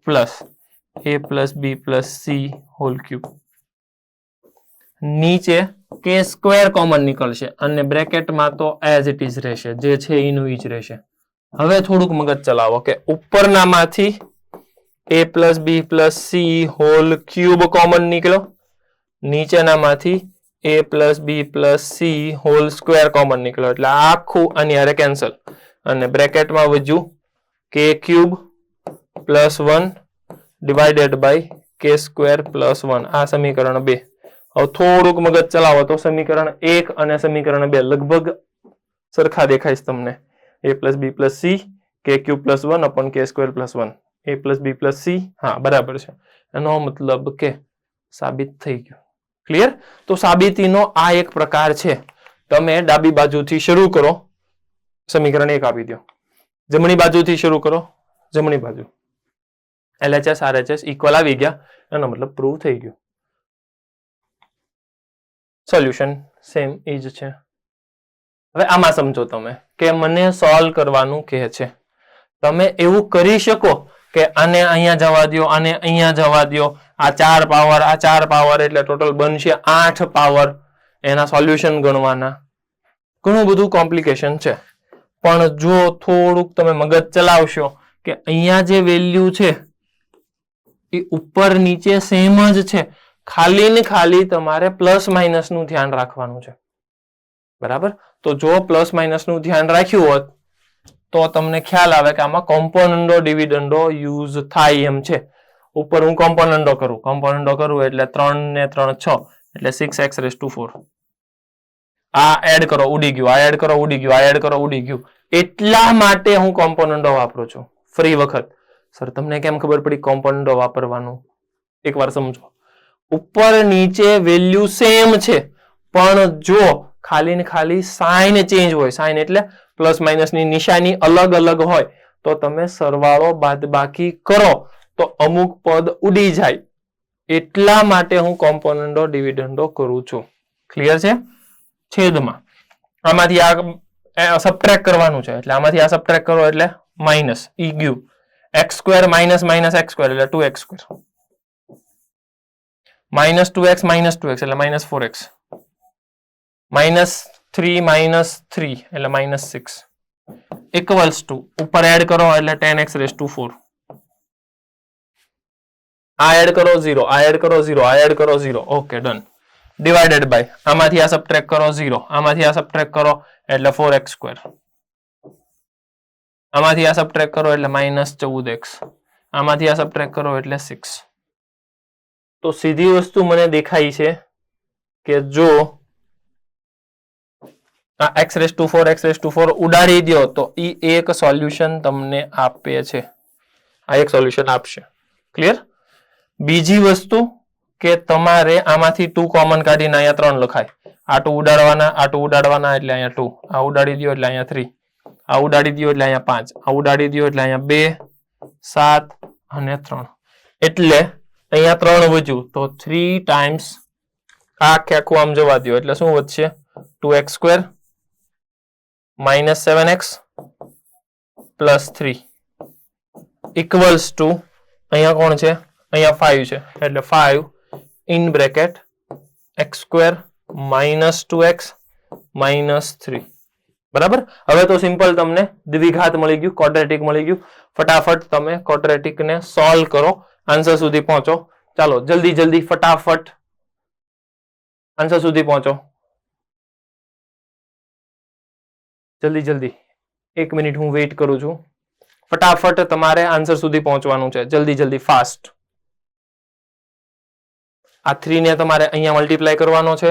plus a plus b plus c whole cube. નીચે કે સ્ક્વેર કોમન નીકળશે અને બ્રેકેટમાં તો એઝ ઇટ ઇઝ રહેશે, જે છે એનું ઈ જ રહેશે. હવે થોડુંક મગજ ચલાવો કે ઉપરનામાંથી a plus b plus c whole cube common નીકળ્યો, નીચેનામાંથી a plus b plus c whole square common નીકળ્યો એટલે આખું આની હારે કેન્સલ અને બ્રેકેટમાં વધ્યું કે ક્યુબ પ્લસ 1 ડિવાઇડેડ બાય કે સ્ક્વેર પ્લસ 1. આ સમીકરણ 2. હવે થોડુંક મગજ ચલાવો તો સમીકરણ 1 અને સમીકરણ 2 લગભગ સરખા દેખાય તમને. a plus b plus c k cube plus 1 upon k square plus 1 a plus b plus c. હા બરાબર છે. એનો મતલબ કે સાબિત થઈ ગયું. ક્લિયર? તો સાબિતીનો આ એક પ્રકાર છે. તમે ડાબી બાજુથી શરૂ કરો, સમીકરણ 1 આપી દો. જમણી બાજુથી શરૂ કરો, જમણી બાજુ LHS RHS ઇક્વલ આવી ગયા, એનો મતલબ પ્રૂવ થઈ ગયું. સોલ્યુશન સેમ ઈ જ છે. હવે આમાં સમજો તમે કે મને સોલ્વ કરવાનું કહે છે. તમે એવું કરી શકો કે આને અહીંયા જવા દો, આને અહીંયા જવા દો, આ 4 પાવર એટલે ટોટલ બનશે 8 પાવર, એના સોલ્યુશન ગણવાના. ઘણું બધું કોમ્પ્લિકેશન છે. પણ જો થોડુંક તમે મગજ ચલાવશો કે અહીંયા જે વેલ્યુ છે એ ઉપર નીચે સેમ જ છે, ખાલી ને ખાલી તમારે પ્લસ માઇનસ નું ધ્યાન રાખવાનું છે. બરાબર? તો જો પ્લસ માઇનસ નું ધ્યાન રાખ્યું હોત તો તમને ખ્યાલ આવે કે આમાં કોમ્પોનન્ડો ડિવિડન્ડો યુઝ થાય એમ છે. ઉપર હું કોમ્પોનન્ડો કરું એટલે 3 ને 3 6 એટલે 6x⁴. આ એડ કરો ઉડી ગયું, આ એડ કરો ઉડી ગયું, આ એડ કરો ઉડી ગયું. એટલા માટે હું કોમ્પોનન્ડો વાપરું છું ફ્રી વખત. સર તમને કેમ ખબર પડી કોમ્પોનન્ડો વાપરવાનું? એકવાર સમજો. ઉપર નીચે વેલ્યુ સેમ છે પણ જો ખાલી ને ખાલી સાઇન ચેન્જ હોય, સાઇન એટલે પ્લસ માઇનસ ની નિશાની અલગ અલગ હોય તો તમે સરવાળો બાદબાકી કરો તો અમુક પદ ઉડી જાય. એટલા માટે હું કોમ્પોનન્ડો ડિવિડન્ડો કરું છું. ક્લિયર છે? છેદમાં આમાંથી આ સબટ્રેક્ટ કરવાનું છે એટલે આમાંથી આ સબટ્રેક્ટ કરો એટલે માઇનસ ઈ ગયું. x² માઇનસ માઇનસ x² એટલે 2x². Minus 2x minus 2x એટલે માઇનસ 4x. માઇનસ 3 માઇનસ 3 એટલે માઇનસ 6 ઇક્વલ્સ ટુ ઉપર એડ કરો એટલે 10x⁴. આ એડ કરો 0, આ એડ કરો 0, આ એડ કરો 0. Okay done. ડિવાઇડેડ બાય આમાંથી આ સબટ્રેક્ટ કરો 0, આમાંથી આ સબટ્રેક્ટ કરો એટલે 4x². આમાંથી આ સબટ્રેક્ટ કરો એટલે માઇનસ 14x. આમાંથી આ સબટ્રેક્ટ કરો એટલે 6. તો સીધી વસ્તુ મને દેખાય છે કે જો આ x⁴ ઉડાડી દો તો ઈ એક સોલ્યુશન તમને આપે છે. આ એક સોલ્યુશન આપશે. ક્લિયર? બીજી વસ્તુ કે તમારે આમાંથી 2 કોમન કાઢીને અહીંયા 3 લખાય. આ 2 ઉડાડવાના, આ 2 ઉડાડવાના એટલે અહીંયા 2. આ ઉડાડી દો એટલે અહીંયા 3. આ ઉડાડી દો એટલે અહીંયા 5. આ ઉડાડી દો એટલે અહીંયા 2, 7 અને 3. એટલે અહીંયા 3 વધ્યું તો 3 ટાઈમ્સ આ આખું આમ જવા દો એટલે શું વધશે? 2x² minus 7x plus 3 equals to અહીંયા કોણ છે? અહીંયા 5 છે એટલે 5 in bracket x² minus 2x minus 3. બરાબર? હવે તો સિમ્પલ તમને દ્વિઘાત મળી ગયું, ક્વોડ્રેટિક મળી ગયું. ફટાફટ તમે ક્વોડ્રેટિક ને સોલ્વ કરો, આન્સર સુધી પહોંચો. ચાલો જલ્દી જલ્દી ફટાફટ આન્સર સુધી પહોંચો. જલ્દી જલ્દી 1 મિનિટ હું વેઇટ કરું છું. ફટાફટ તમારે આન્સર સુધી પહોંચવાનું છે. જલ્દી જલ્દી ફાસ્ટ. આ 3 ને તમારે અહીંયા મલ્ટીપ્લાય કરવાનો છે,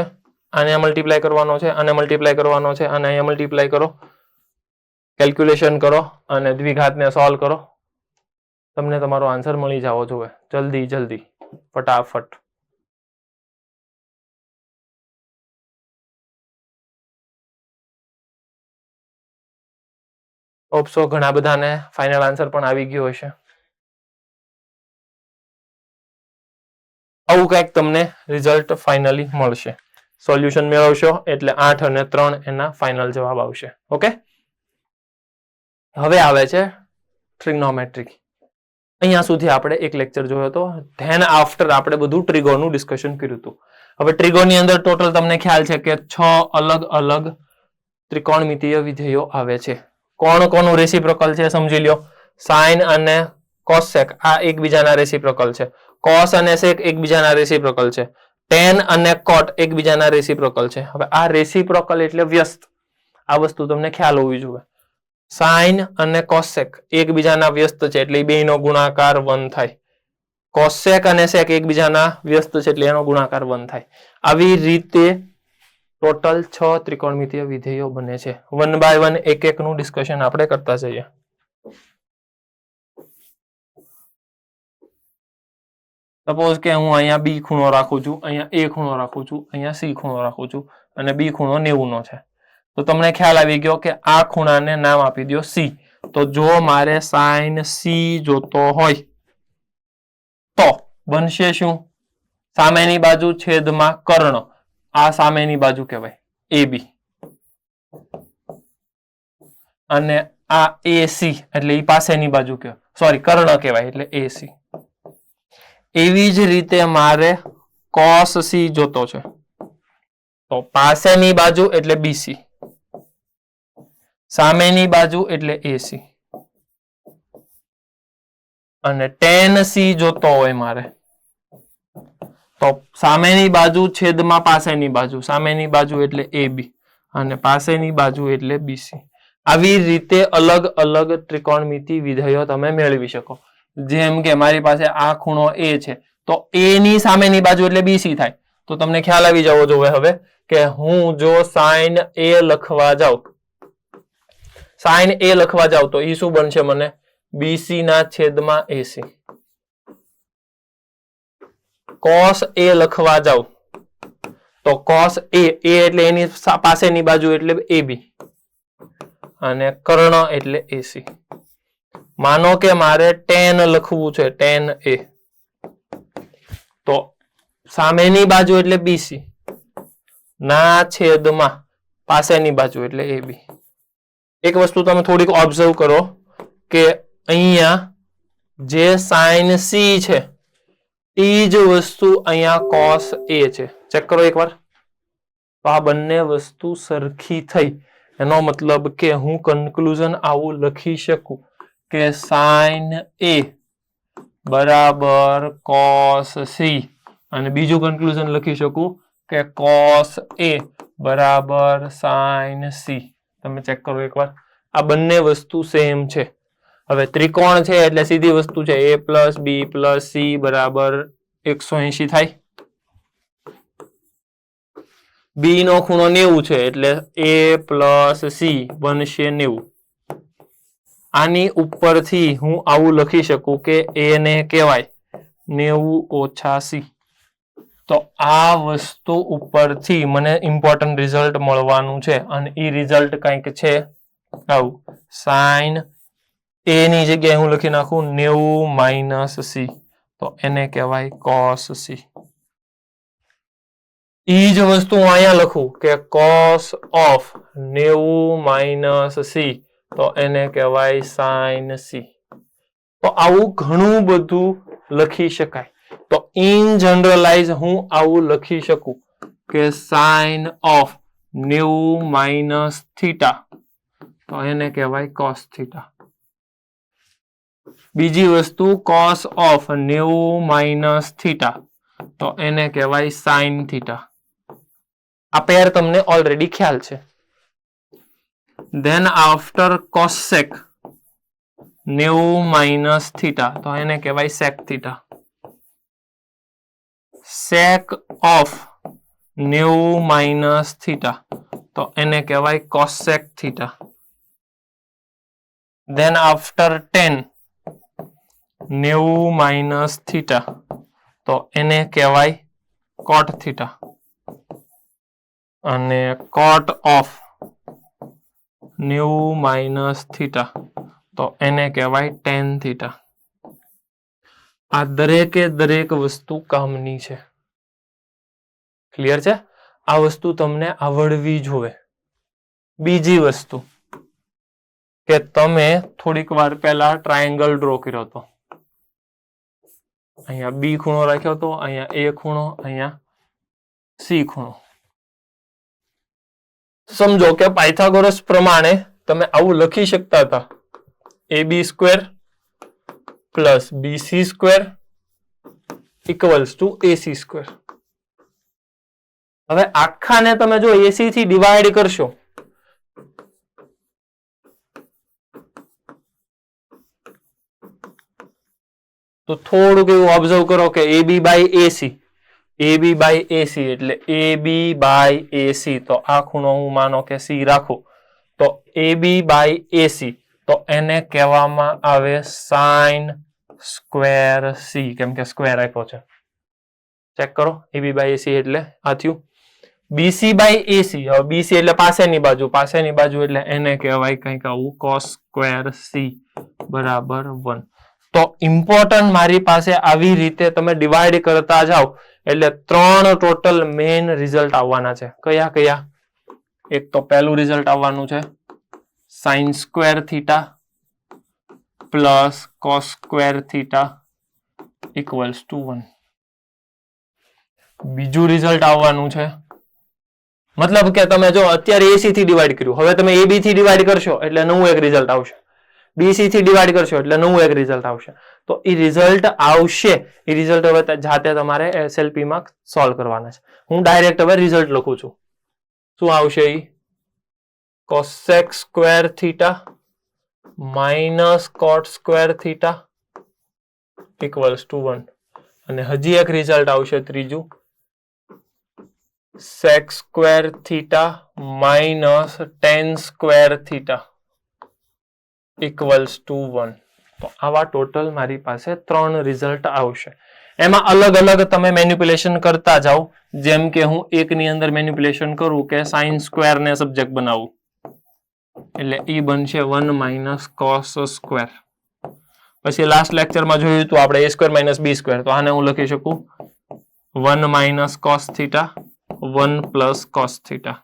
આને મલ્ટીપ્લાય કરવાનો છે, આને મલ્ટીપ્લાય કરવાનો છે, અને અહીંયા મલ્ટીપ્લાય કરો, કેલ્ક્યુલેશન કરો અને દ્વિઘાતને સોલ્વ કરો. તમને તમારો આન્સર મળી જવો જોઈએ. જલ્દી જલ્દી ફટાફટ. ઓપ્સો ઘણા બધાને ફાઇનલ આન્સર પણ આવી ગયો હશે. આવું કંઈક તમને રિઝલ્ટ ફાઇનલી મળશે. સોલ્યુશન મેળવશો એટલે 8 અને 3 એના ફાઇનલ જવાબ આવશે. ઓકે, હવે આવે છે ટ્રિગ્નોમેટ્રી. અહીંયા સુધી આપણે એક લેક્ચર જોયો હતો. ધેન આફ્ટર આપણે બધું ટ્રિગોનું ડિસ્કશન કર્યું હતું. હવે ટ્રિગોની અંદર ટોટલ તમને ખ્યાલ છે કે 6 અલગ અલગ ત્રિકોણમિતીય વિધેયો આવે છે. કોણ કોનું રેસિપ્રોકલ છે સમજી લ્યો. સાઇન અને કોસેક આ એકબીજાના રેસિપ્રોકલ છે. કોસ અને સેક એકબીજાના રેસિપ્રોકલ છે. ટેન અને કોટ એકબીજાના રેસિપ્રોકલ છે. હવે આ રેસિપ્રોકલ એટલે વ્યસ્ત. આ વસ્તુ તમને ખ્યાલ હોવી જોઈએ. સાઇન અને કોસેક એકબીજાના વ્યસ્ત છે એટલે એ બેનો ગુણાકાર 1 થાય. કોસેક અને સેક એકબીજાના વ્યસ્ત છે એટલે એનો ગુણાકાર 1 થાય. આવી રીતે ટોટલ 6 ત્રિકોણમિતીય વિધેયો બને છે. 1 બાય 1 એક એકનું ડિસ્કશન આપણે કરતા જઈએ. સપોઝ કે હું અહીંયા બી ખૂણો રાખું છું, અહીંયા એ ખૂણો રાખું છું, અહીંયા સી ખૂણો રાખું છું અને બી ખૂણો 90 નો છે. તો તમને ખ્યાલ આવી ગયો કે આ ખૂણાને નામ આપી દો સી. તો જો મારે સાઇન સી જોતો હોય તો બનશે શું? સામેની બાજુ છેદમાં કર્ણ. આ સામેની બાજુ કહેવાય એ બી અને આ એસી એટલે એ પાસેની બાજુ કહેવાય, સોરી કર્ણ કહેવાય એટલે એસી. એવી જ રીતે મારે કોસ સી જોતો છે તો પાસેની બાજુ એટલે બીસી, સામેની બાજુ એટલે એસી અને ટેન સી જોતો હોય મારે તો સામેની બાજુ છેદમાં પાસેની બાજુ, સામેની બાજુ એટલે એ બી અને પાસેની બાજુ એટલે બીસી. આવી રીતે અલગ અલગ ત્રિકોણમિતિ વિધેયો તમે મેળવી શકો. જેમ કે મારી પાસે આ ખૂણો એ છે તો એ ની સામેની બાજુ એટલે બીસી થાય. તો તમને ખ્યાલ આવી જવો જોઈએ હવે કે હું જો સાઇન એ લખવા જાઉં, સાઇન એ લખવા જાઉં તો એ શું બનશે? મને બીસી ના છેદમાં એસી. કોસ એ લખવા જાઉં તો કોસ એ એટલે એની પાસેની બાજુ એટલે એ બી અને કર્ણ એટલે એસી. માનો કે મારે ટેન લખવું છે, ટેન એ તો સામેની બાજુ એટલે બીસી ના છેદમાં પાસેની બાજુ એટલે એ બી. એક વસ્તુ તમે થોડીક ઓબ્ઝર્વ કરો કે અહીંયા જે સાઇન સી છે એ જ વસ્તુ અહીંયા કોસ એ છે. ચેક કરો એકવાર. તો આ બંને વસ્તુ સરખી થઈ. એનો મતલબ કે હું કન્ક્લુઝન આવું લખી શકું કે સાઇન એ બરાબર કોસ સી અને બીજું કન્ક્લુઝન લખી શકું કે કોસ એ બરાબર સાઇન સી. તમે ચેક કરો એકવાર. આ બંને વસ્તુ સેમ છે. હવે ત્રિકોણ છે એટલે સીધી વસ્તુ છે. a plus b plus c બરાબર 180 થાય. બી નો ખૂણો 90 છે એટલે a પ્લસ સી બનશે 90. આની ઉપરથી હું આવું લખી શકું કે a ને કહેવાય 90 ઓછા સી. તો આ વસ્તુ ઉપરથી મને ઇમ્પોર્ટન્ટ રિઝલ્ટ મળવાનું છે અને એ રિઝલ્ટ કંઈક છે આવું. સાઇન એ ની જગ્યાએ હું લખી નાખું 90 માઇનસ સી તો એને કહેવાય કોસ સી. એ જ વસ્તુ હું અહીંયા લખું કે કોસ ઓફ 90 માઇનસ સી તો એને કહેવાય સાઇન સી. તો આવું ઘણું બધું લખી શકાય. તો ઇન જનરલાઇઝ હું આવું લખી શકું કે સાઇન ઓફ 90 માઇનસ થીટા તો એને કહેવાય કોસ થીટા. બીજી વસ્તુ કોસ ઓફ 90 માઇનસ થીટા તો એને કહેવાય સાઇન થીટા. આ પેર તમને ઓલરેડી ખ્યાલ છે. Then after cosec 90 minus theta તો એને કહેવાય sec theta. Sec of 90 minus theta તો એને કહેવાય cosec theta. Then after tan 90 minus theta તો એને કહેવાય કોટ થીટા. અને કોટ ઓફ 90 માઇનસ થીટા તો એને કહેવાય ટેન થીટા. આ દરેકે દરેક વસ્તુ કામની છે. ક્લિયર છે? આ વસ્તુ તમને આવડવી જોઈએ. બીજી વસ્તુ કે તમે થોડીક વાર પહેલા ટ્રાયેંગલ ડ્રો કર્યો હતો. અહીંયા બી ખૂણો રાખ્યો હતો, અહીંયા એ ખૂણો, અહીંયા સી ખૂણો. સમજો કે પાયથાગોરસ પ્રમાણે તમે આવું લખી શકતા હતા, AB square plus BC square equals to AC square. હવે આખાને તમે જો AC થી ડિવાઈડ કરશો તો થોડુંક એવું ઓબ્ઝર્વ કરો કે AB by AC, AB by AC એટલે AB બાય AC, તો આ ખૂણો હું માનો કે C રાખું તો AB બાય AC, તો એને કહેવામાં આવે સાઇન સ્ક્વેર C, કેમ કે સ્ક્વેર આપ્યો છે. ચેક કરો, AB બાય AC એટલે આ થયું. BC બાય AC, હવે BC એટલે પાસેની બાજુ, પાસેની બાજુ એટલે એને કહેવાય કંઈક આવું cos સ્ક્વેર C બરાબર 1. તો ઇમ્પોર્ટન્ટ મારી પાસે આવી રીતે તમે ડિવાઈડ કરતા જાઓ એટલે 3 ટોટલ મેઇન રિઝલ્ટ આવવાના છે. કયા કયા? એક તો પહેલું રિઝલ્ટ આવવાનું છે sine square theta plus cos square theta equals to 1. બીજું રિઝલ્ટ આવવાનું છે, મતલબ કે તમે જો અત્યારે AC થી ડિવાઈડ કર્યું, હવે તમે AB થી ડિવાઈડ કરશો એટલે નવું એક રિઝલ્ટ આવશે. BC થી ડિવાઈડ કરશો એટલે નવું એક રિઝલ્ટ આવશે. તો એ રિઝલ્ટ આવશે, એ રિઝલ્ટ હવે જાતે તમારે SLP માં સોલ્વ કરવાના છે. હું ડાયરેક્ટ હવે રિઝલ્ટ લખું છું. શું આવશે? એ cosec square theta minus cot square theta equals to 1. અને હજી એક રિઝલ્ટ આવશે ત્રીજું, sec square theta minus tan square theta equals to 1. તો આવા ટોટલ મારી પાસે 3 રિઝલ્ટ આવશે. એમાં અલગ અલગ તમે મેનિપ્યુલેશન કરતા જાઓ. જેમ કે હું એકની અંદર મેનિપ્યુલેશન કરું કે સાઇન સ્ક્વેર ને સબ્જેક્ટ બનાવું એટલે એ બનશે 1 માઇનસ કોસ સ્ક્વેર. પછી લાસ્ટ લેક્ચરમાં જોયું હતું આપણે a square minus b square, તો આને હું લખી શકું 1 minus cos theta 1 plus cos theta.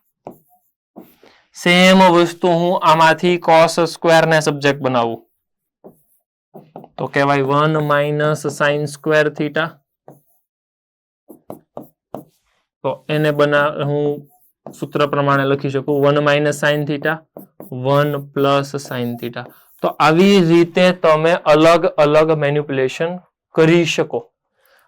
Same વસ્તુ હું આમાંથી કોસ સ્ક્વેર ને સબ્જેક્ટ બનાવું તો કહેવાય 1 માઇનસ સાઇન સ્ક્વેર થીટા. તો એને હું સૂત્ર પ્રમાણે લખી શકું 1 minus sine theta 1 plus sine theta. તો આવી રીતે તમે અલગ અલગ મેનિપ્યુલેશન કરી શકો.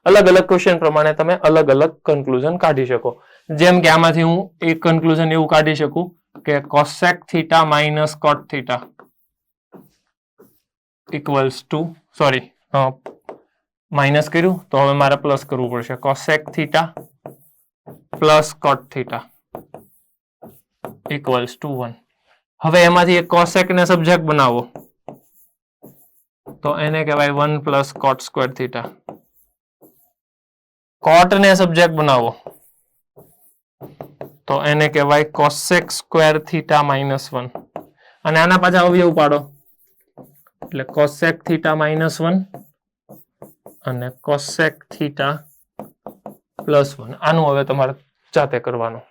અલગ અલગ ક્વેશ્ચન પ્રમાણે તમે અલગ અલગ કન્ક્લુઝન કાઢી શકો. જેમ કે આમાંથી હું એક કન્ક્લુઝન એવું કાઢી શકું કે કોસેક થીટા માઇનસ કોટ theta equals two, sorry minus કર્યું તો હવે મારે પ્લસ કરવું પડશે, cosec theta plus coat theta equals to 1. હવે એમાંથી એક કોસેક ને સબ્જેક્ટ બનાવો તો એને કહેવાય 1 પ્લસ કોટ સ્ક્વેર થીટા. કોટ ને સબ્જેક્ટ બનાવો તો એને કહેવાય કોસેક સ્ક્વેર થીટા માઇનસ 1. અને આના પાછા અવયવ પાડો એટલે કોસેક થીટા માઇનસ 1 અને કોસેક થીટા પ્લસ 1. આનું હવે તમારે જાતે કરવાનું.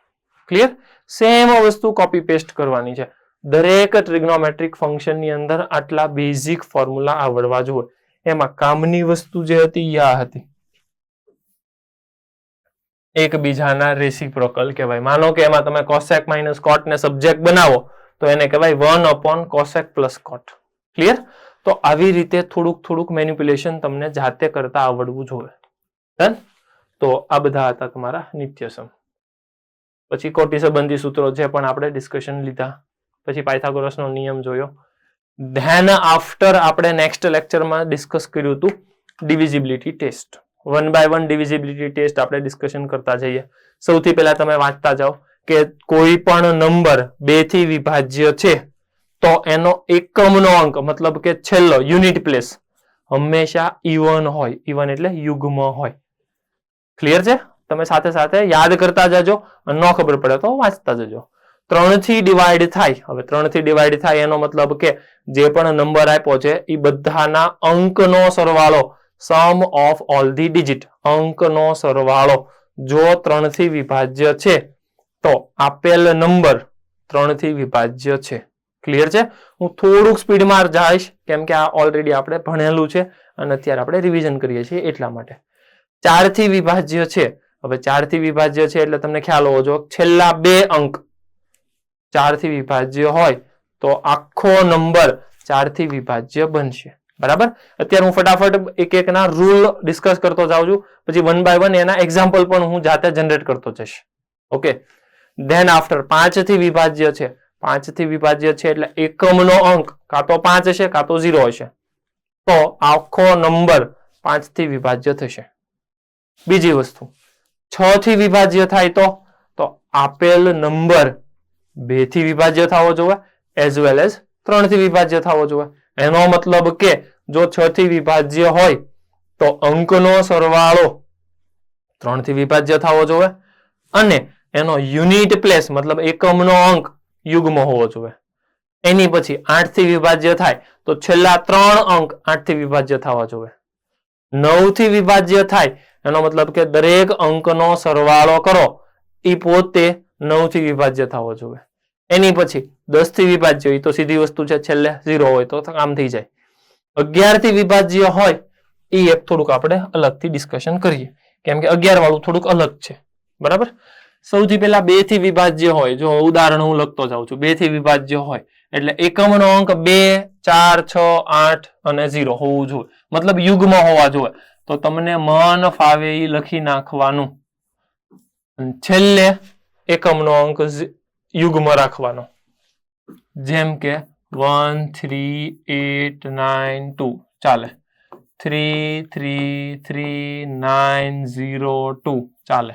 ક્લિયર? સેમ વસ્તુ કોપી પેસ્ટ કરવાની છે. દરેક ટ્રિગ્નોમેટ્રિક ફંક્શન ની અંદર આટલા બેઝિક ફોર્મ્યુલા આવડવા જોઈએ. એમાં કામની વસ્તુ જે હતી આ હતી, એકબીજાના રેસિપ્રોકલ કહેવાય. માનો કે એમાં તમે કોસેક માઇનસ કોટ ને સબ્જેક્ટ બનાવો તો એને કહેવાય 1 અપોન કોસેક પ્લસ કોટ. ક્લિયર? તો આવી રીતે થોડુંક થોડુંક મેનિપ્યુલેશન તમને જાતે કરતા આવડવું જોઈએ. ડન? તો આ બધા હતા તમારા નિત્યસમ. પછી કોટી સંબંધી સૂત્રો જે પણ આપણે ડિસ્કશન લીધા, પછી પાયથાગોરસનો નિયમ જોયો. ધેન આફ્ટર આપણે નેક્સ્ટ લેક્ચરમાં ડિસ્કસ કર્યું હતું ડિવિઝિબિલિટી ટેસ્ટ. 1 by 1 ડિવિઝિબિલિટી ટેસ્ટ આપણે ડિસ્કશન કરતા જઈએ. સૌથી પહેલા તમે વાંચતા જાઓ કે કોઈ પણ નંબર 2 થી વિભાજ્ય છે તો એનો એકમનો અંક મતલબ કે છેલ્લો યુનિટ પ્લેસ હંમેશા ઇવન હોય. ઇવન એટલે યુગ્મ હોય. ક્લિયર છે? તમે સાથે સાથે યાદ કરતા જજો, ન ખબર પડે તો વાંચતા જજો. 3 થી ડિવાઈડ થાય. હવે 3 થી ડિવાઈડ થાય એનો મતલબ કે જે પણ નંબર આપ્યો છે એ બધાના અંકનો સરવાળો સમ ઓફ ઓલ ધી ડિજિટ, અંકનો સરવાળો જો 3 થી વિભાજ્ય છે તો આપેલ નંબર 3 થી વિભાજ્ય છે. ક્લિયર છે? હું થોડુંક સ્પીડમાં જઈશ કેમ કે આ ઓલરેડી આપણે ભણેલું છે અને અત્યારે આપણે રિવિઝન કરીએ છીએ એટલા માટે. 4 થી વિભાજ્ય છે. હવે 4 થી વિભાજ્ય છે એટલે તમને ખ્યાલ હોવો જોઈએ છેલ્લા 2 અંક 4 થી વિભાજ્ય હોય તો આખો નંબર 4 થી વિભાજ્ય બનશે. બરાબર? અત્યારે હું ફટાફટ એક એક ના રૂલ ડિસ્કસ કરતો જાઉં છું, પછી 1 બાય 1 એના એક્ઝામ્પલ પણ હું જાતે જનરેટ કરતો જઈશ. ઓકે, ધેન આફ્ટર 5 થી વિભાજ્ય છે. 5 થી વિભાજ્ય છે એટલે એકમનો અંક કાં તો 5 હશે કાં તો 0 હશે, તો આખો નંબર 5 થી વિભાજ્ય થશે. બીજી વસ્તુ 6 થી વિભાજ્ય થાય તો આપેલ નંબર 2 થી વિભાજ્ય થવો જોઈએ એઝ વેલ એઝ 3 થી વિભાજ્ય થવો જોઈએ. એનો મતલબ કે જો 6 થી વિભાજ્ય હોય તો અંકનો સરવાળો 3 થી વિભાજ્ય થવો જોઈએ અને એનો યુનિટ પ્લેસ મતલબ એકમનો અંક યુગ્મ હોવો જોઈએ. એની પછી 8 થી વિભાજ્ય થાય તો છેલ્લા 3 અંક 8 થી વિભાજ્ય થવા જોઈએ. 9 થી વિભાજ્ય થાય એનો મતલબ કે દરેક અંકનો સરવાળો કરો એ પોતે 9 થી વિભાજ્ય થવો જોઈએ. એની પછી 10 થી વિભાજ્ય, એ તો સીધી વસ્તુ છે, છેલ્લે 0 હોય તો કામ થઈ જાય. 11 થી વિભાજ્ય હોય એ એક થોડુંક આપણે અલગથી ડિસ્કશન કરીએ કેમ કે 11 વાળું થોડુંક અલગ છે. બરાબર? સૌથી પહેલા 2 થી વિભાજ્ય હોય, જો ઉદાહરણ હું લખતો જાઉં છું. 2 થી વિભાજ્ય હોય એટલે એકમનો અંક 2, 4, 6, 8 અને 0 હોવું જોઈએ, મતલબ યુગ્મ હોવા જોઈએ. તો તમને મન ફાવે એ લખી નાખવાનું. છેલ્લે એકમનો અંક યુગ્મ રાખવાનો, જેમ કે 1, 3, 8, 9, 2 ચાલે, 3, 3, 3, 9, 0, 2 ચાલે.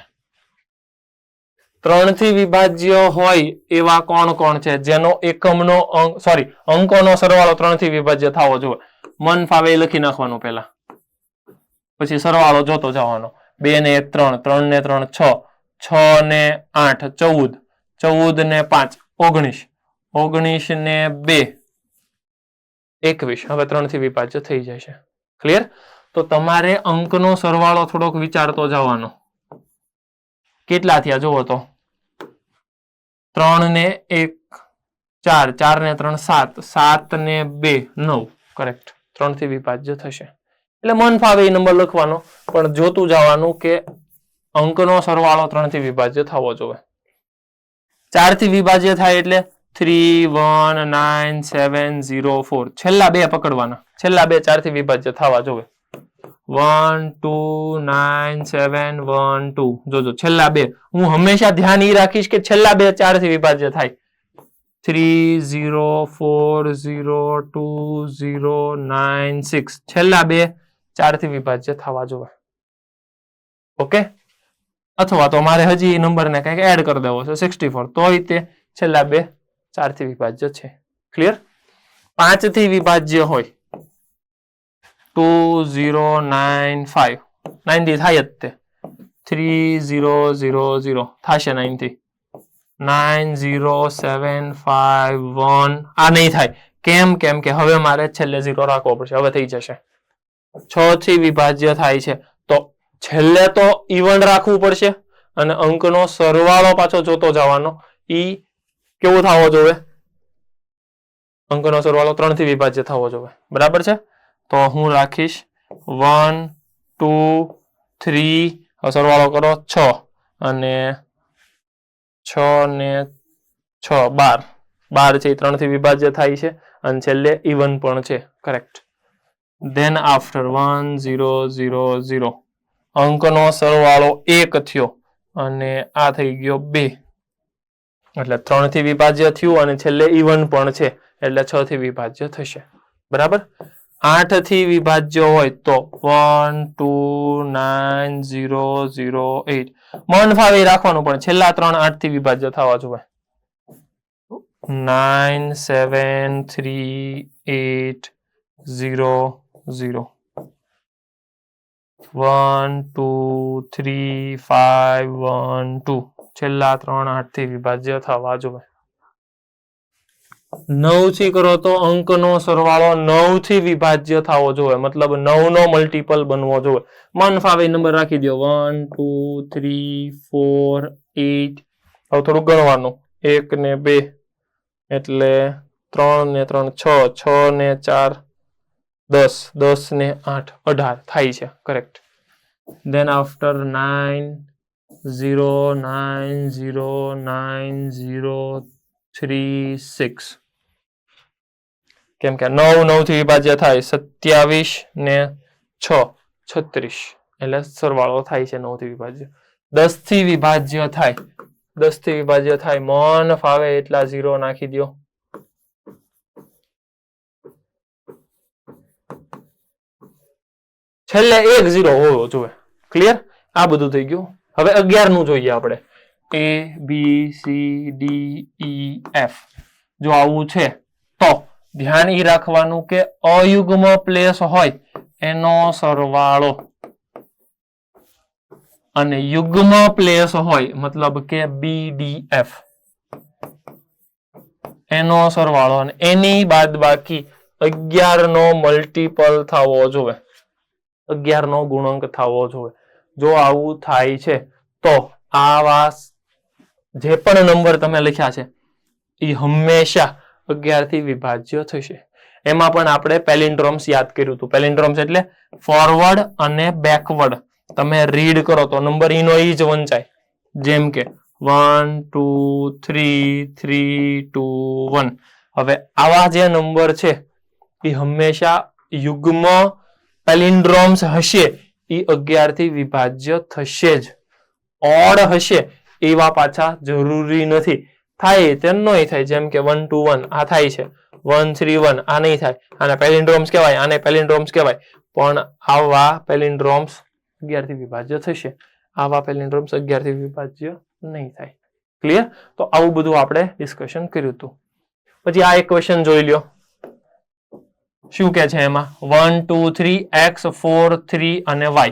3 થી વિભાજ્ય હોય એવા કોણ કોણ છે જેનો એકમનો અંક અંકોનો સરવાળો 3 થી વિભાજ્ય થવો જોઈએ. મન ફાવે એ લખી નાખવાનું પહેલા, પછી સરવાળો જોતો જવાનો. 2 ને 1 3, 3 ને 3 6, 6 ને 8 14, 14 ને 5 19, 19 ને 2 21. હવે 3 થી વિભાજ્ય થઈ જશે. ક્લિયર? તો તમારે અંકનો સરવાળો થોડોક વિચારતો જવાનો. કેટલા થયા જુઓ તો 3 ને 1 4, 4 ને 3 7, 7 ને 2 9. કરેક્ટ, 3 થી વિભાજ્ય થશે. એટલે મન ફાવે એ નંબર લખવાનો પણ જોતું જવાનું કે અંકનો સરવાળો 3 થી વિભાજ્ય થવો જોઈએ. 4 થી વિભાજ્ય થાય એટલે 3, 1, 9, 7, 0, 4. છેલ્લા 2 પકડવાના, છેલ્લા 2 4 થી વિભાજ્ય થવા જોઈએ. 1, 2, 9, 7, 1, 2. જોજો છેલ્લા 2. હું હંમેશા ધ્યાન એ રાખીશ કે છેલ્લા 2 4 થી વિભાજ્ય થાય. 3, 0, 4, 0, 2, 0, 9, 6. છેલ્લા 2 4 થી વિભાજ્ય થવા જોઈએ. ઓકે, અથવા તો મારે હજી એ નંબરને કંઈક એડ કરી દેવો છે 64, તોય તે છેલ્લા 2 4 થી વિભાજ્ય છે. ક્લિયર? 5 થી વિભાજ્ય હોય 2, 0, 9, 5. 9 થી થાય જ તે. 3, 0, 0, 0 થશે 9 થી. 9, 0, 7, 5, 1. આ નહીં થાય. કેમ કે હવે મારે છેલ્લે 0 રાખવો પડશે. હવે થઈ જશે. 6 થી વિભાજ્ય થાય છે તો છેલ્લે તો ઇવન રાખવું પડશે અને અંકનો સરવાળો પાછો જોતો જવાનો. ઈ કેવો થવો જોઈએ? અંકનો સરવાળો 3 થી વિભાજ્ય થવો જોઈએ. બરાબર છે? તો હું રાખીશ 1, 2, 3. સરવાળો કરો 6 અને 6 ને 6 12. 12 છે 3 થી વિભાજ્ય થાય છે અને છેલ્લે ઇવન પણ છે. કરેક્ટ. Than after 1, 0, 0, 0. અંકનો સરવાળો 1 થયો અને આ થઈ ગયો 2. એટલે 3 થી વિભાજ્ય થયું અને છેલ્લે ઇવન પણ છે એટલે 6 થી વિભાજ્ય થશે. બરાબર? 8 થી વિભાજ્ય હોય તો 1, 2, 9, 0, 0, 8. મન ફાવે રાખવાનું પણ છેલ્લા 3 8 થી વિભાજ્ય થવા જોઈએ. 9, 7, 3, 8, 0, 0. 1, 2, 3, 5, 1, 2. છેલ્લા 3 8 થી વિભાજ્ય થવા જોઈએ. 9 થી કરો તો અંકનો સરવાળો 9 થી વિભાજ્ય થવો જોઈએ, મતલબ 9 નો મલ્ટીપલ બનવો જોઈએ. મન ફાવે નંબર રાખી દો 1 2 3 4 8. હવે થોડું ગણવાનું 1 ને 2 એટલે 3 ને 3 6, 6 ને 4 10, 10 ને 8 18 થાય છે. કરેક્ટ. Then after 9 0 9 0 9 0 3 6, કેમ કે 9 9 થી વિભાજ્ય થાય 27 ને 6 36, એટલે સરવાળો થાય છે 9 થી વિભાજ્ય. 10 થી વિભાજ્ય થાય 10 થી વિભાજ્ય થાય મન ફાવે એટલા 0 નાખી દો. છેલ્લે 1 0 હોવો જોઈએ. ક્લિયર? આ બધું થઈ ગયું. હવે 11 નું જોઈએ આપણે. A B C D E F. જો આવું છે તો ધ્યાન એ રાખવાનું કે અયુગ્મ પ્લેસ હોય એનો સરવાળો અને યુગ્મ પ્લેસ હોય મતલબ કે BDF એનો સરવાળો અને એની બાદબાકી 11 નો મલ્ટીપલ થવો જોઈએ, 11 નો ગુણક થવો જોઈએ. જો આવું થાય છે તો આવા જે પણ નંબર તમે લખ્યા છે એ હંમેશા 11 થી વિભાજ્ય થશે. એમાં પણ આપણે પેલિન્ડ્રોમ્સ યાદ કર્યું હતું. પેલિન્ડ્રોમ્સ એટલે ફોરવર્ડ અને બેકવર્ડ. તમે રીડ કરો તો નંબર ઈનો ઈ જ વંચાય. જેમ કે 1 2 3 3 2 1. હવે આવા જે નંબર છે એ હંમેશા યુગ્મ પેલિન્ડ્રોમ્સ હશે એ 11 થી વિભાજ્ય થશે જ. ઓડ હશે એવા પાછા જરૂરી નથી. થાય તે નહીં થાય. જેમ કે 1 2 1 આ થાય છે, 1 3 1 આ નહીં થાય. આને પેલિન્ડ્રોમ્સ કહેવાય, આને પેલિન્ડ્રોમ્સ કહેવાય. પણ આવા પેલિન્ડ્રોમ્સ 11 થી વિભાજ્ય થશે, આવા પેલિન્ડ્રોમ્સ 11 થી વિભાજ્ય નહીં થાય. ક્લિયર? તો આવું બધું આપણે ડિસ્કશન કર્યું હતું. પછી આ એક ક્વેશ્ચન જોઈ લ્યો. શું કે છે એમાં? 1 2 3 x 4 3 અને y.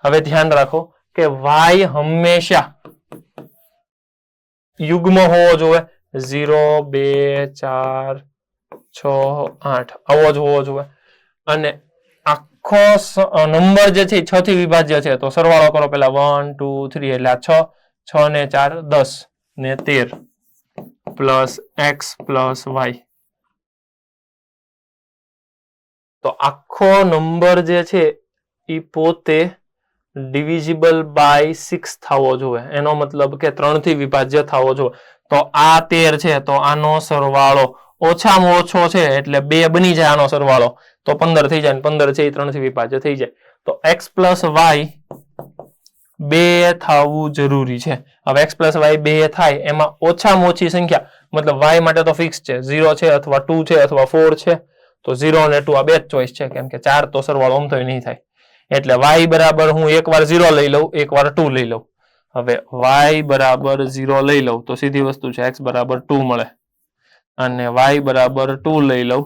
હવે ધ્યાન રાખો કે y હંમેશા યુગ્મ હોવો જોઈએ. 0 2 4 6 8 આવો જ હોવો જોઈએ. અને આખો નંબર જે છે 6 થી વિભાજ્ય છે તો સરવાળો કરો પેલા 1 2 3 એટલે આ 6 6 ને 4 10 ને 13 પ્લસ x પ્લસ y. તો આખો નંબર જે છે એ પોતે ડિવિઝિબલ બાય 6 થવો જોઈએ. એનો મતલબ કે 3 થી વિભાજ્ય થવો જોઈએ. તો આ 13 છે તો આનો સરવાળો ઓછામાં ઓછો છે એટલે 2 બની જાય આનો સરવાળો તો 15 થઈ જાય. 15 છે એ 3 થી વિભાજ્ય થઈ જાય. તો x પ્લસ y 2 થવું જરૂરી છે. હવે x પ્લસ y 2 થાય એમાં ઓછામાં ઓછી સંખ્યા મતલબ y માટે તો ફિક્સ છે, 0 છે અથવા 2 છે અથવા 4 છે. તો 0 અને 2 આ બે જ ચોઈસ છે, કેમ કે 4 તો સરવાળો આમ થયો નહીં થાય. એટલે y બરાબર હું એકવાર 0 લઈ લઉં, એકવાર 2 લઈ લઉં. હવે y બરાબર 0 લઈ લઉં તો સીધી વસ્તુ છે x બરાબર 2 મળે. અને y બરાબર 2 લઈ લઉં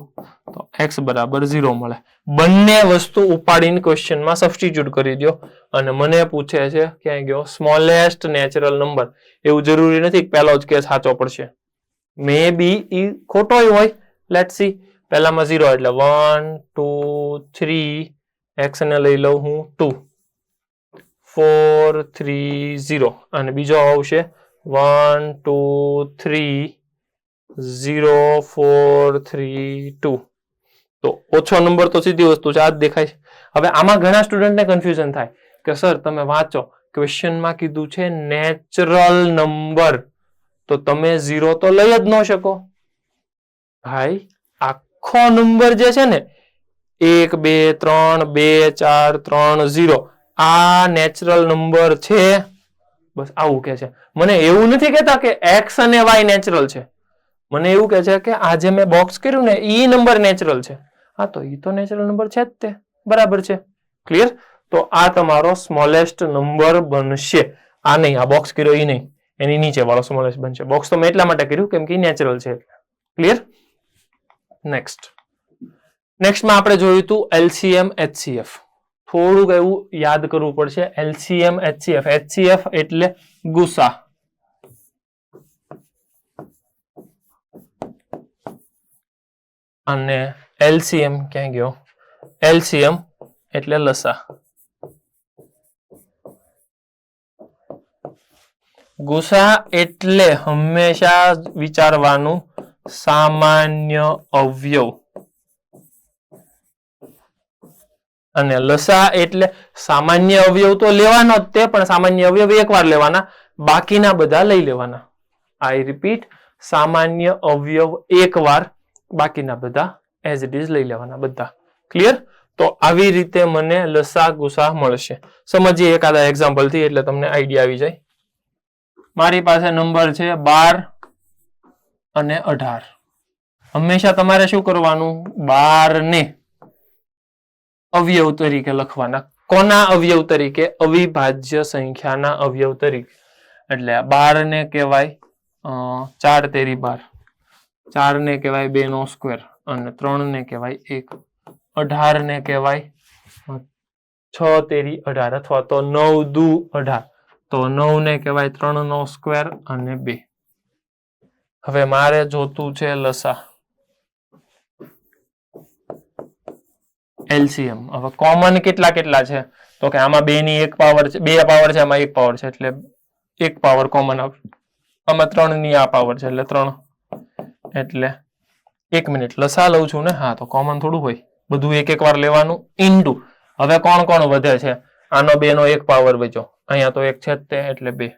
તો x બરાબર 0 મળે. બંને વસ્તુ ઉપાડીને ક્વેશ્ચનમાં સબસ્ટિટ્યુટ કરી દો. અને મને પૂછે છે ક્યાં ગયો સ્મોલેસ્ટ નેચરલ નંબર. એવું જરૂરી નથી કે પહેલો જ કેસ સાચો પડશે. મે બી ઈ ખોટો હોય. Let's see. પહેલામાં 0 એટલે 1 2 3 x ને લઈ લઉં હું 2 4 3 0 અને બીજો આવશે 1 2 3 0 4 3 2. તો ઓછો નંબર તો સીધી વસ્તુ છે, આ જ દેખાય છે. હવે આમાં ઘણા સ્ટુડન્ટને કન્ફ્યુઝન થાય કે સર તમે વાંચો ક્વેશ્ચનમાં કીધું છે નેચરલ નંબર, તો તમે 0 તો લઈ જ ન શકો. ભાઈ આખો નંબર જે છે ને 1 2 3 2 4 3 0 આ નેચરલ નંબર છે. બસ આવું કે છે. મને એવું નથી કહેતા કે x અને y નેચરલ છે. મને એવું કહે છે કે આ જે મેં બોક્સ કર્યું ને ઈ નંબર નેચરલ છે. હા તો ઈ તો નેચરલ નંબર છે જ તે. બરાબર છે. ક્લિયર? તો આ તમારો સ્મોલેસ્ટ નંબર બનશે. આ નહીં, આ બોક્સ કર્યો ઈ નહીં, એની નીચે વાળો સ્મોલેસ્ટ બનશે. બોક્સ તો મેં એટલા માટે કર્યું કેમ કે નેચરલ છે. ક્લિયર? નેક્સ્ટમાં આપણે જોયું હતું LCM HCF. થોડુંક એવું યાદ કરવું પડશે. LCM HCF. HCF એટલે ગુસા. અને એલસીએમ ક્યાં ગયો? એલસીએમ એટલે લસા. ગુસા એટલે હંમેશા વિચારવાનું સામાન્ય અવયવ, અને લસા એટલે સામાન્ય અવયવ તો લેવાનો જ તે, પણ સામાન્ય અવયવ એકવાર લેવાના, બાકીના બધા લઈ લેવાના. આઈ રિપીટ, સામાન્ય અવયવ એકવાર, બાકીના બધા એઝ ઇટ ઇઝ લઈ લેવાના બધા. ક્લિયર? તો આવી રીતે મને લસા ગુસા મળશે. સમજીએ એકાદા એક્ઝામ્પલ થી એટલે તમને આઈડિયા આવી જાય. મારી પાસે નંબર છે 12 અને 18. હંમેશા તમારે શું કરવાનું? 12 ને અવયવ તરીકે લખવાના. કોના અવયવ તરીકે? અવિભાજ્ય સંખ્યાના અવયવ તરીકે. એટલે 12 ને કહેવાય 4 તેરી 12, 4 ને કહેવાય 2 નો સ્ક્વેર, અને 3 ને કહેવાય 1. 18 ને કહેવાય 6 તેરી 18 અથવા તો 9 દુ 18, તો 9 ને કહેવાય 3 નો સ્ક્વેર અને 2. હવે મારે જોતું છે લસા, એલસીએમ. હવે કોમન કેટલા કેટલા છે? તો કે આમાં 2 ની 1 પાવર છે, 2 પાવર છે, આમાં 1 પાવર છે, એટલે 1 પાવર કોમન આવે. આમાં 3 ની આ પાવર છે એટલે 3, એટલે 1 મિનિટ લસા લઉં છું ને. હા, તો કોમન થોડું હોય, બધું એક એક વાર લેવાનું. ઇન્ટુ હવે કોણ કોણ વધે છે? આનો 2 નો 1 પાવર બચ્યો, અહીંયા તો 1 છે જ તે એટલે 2,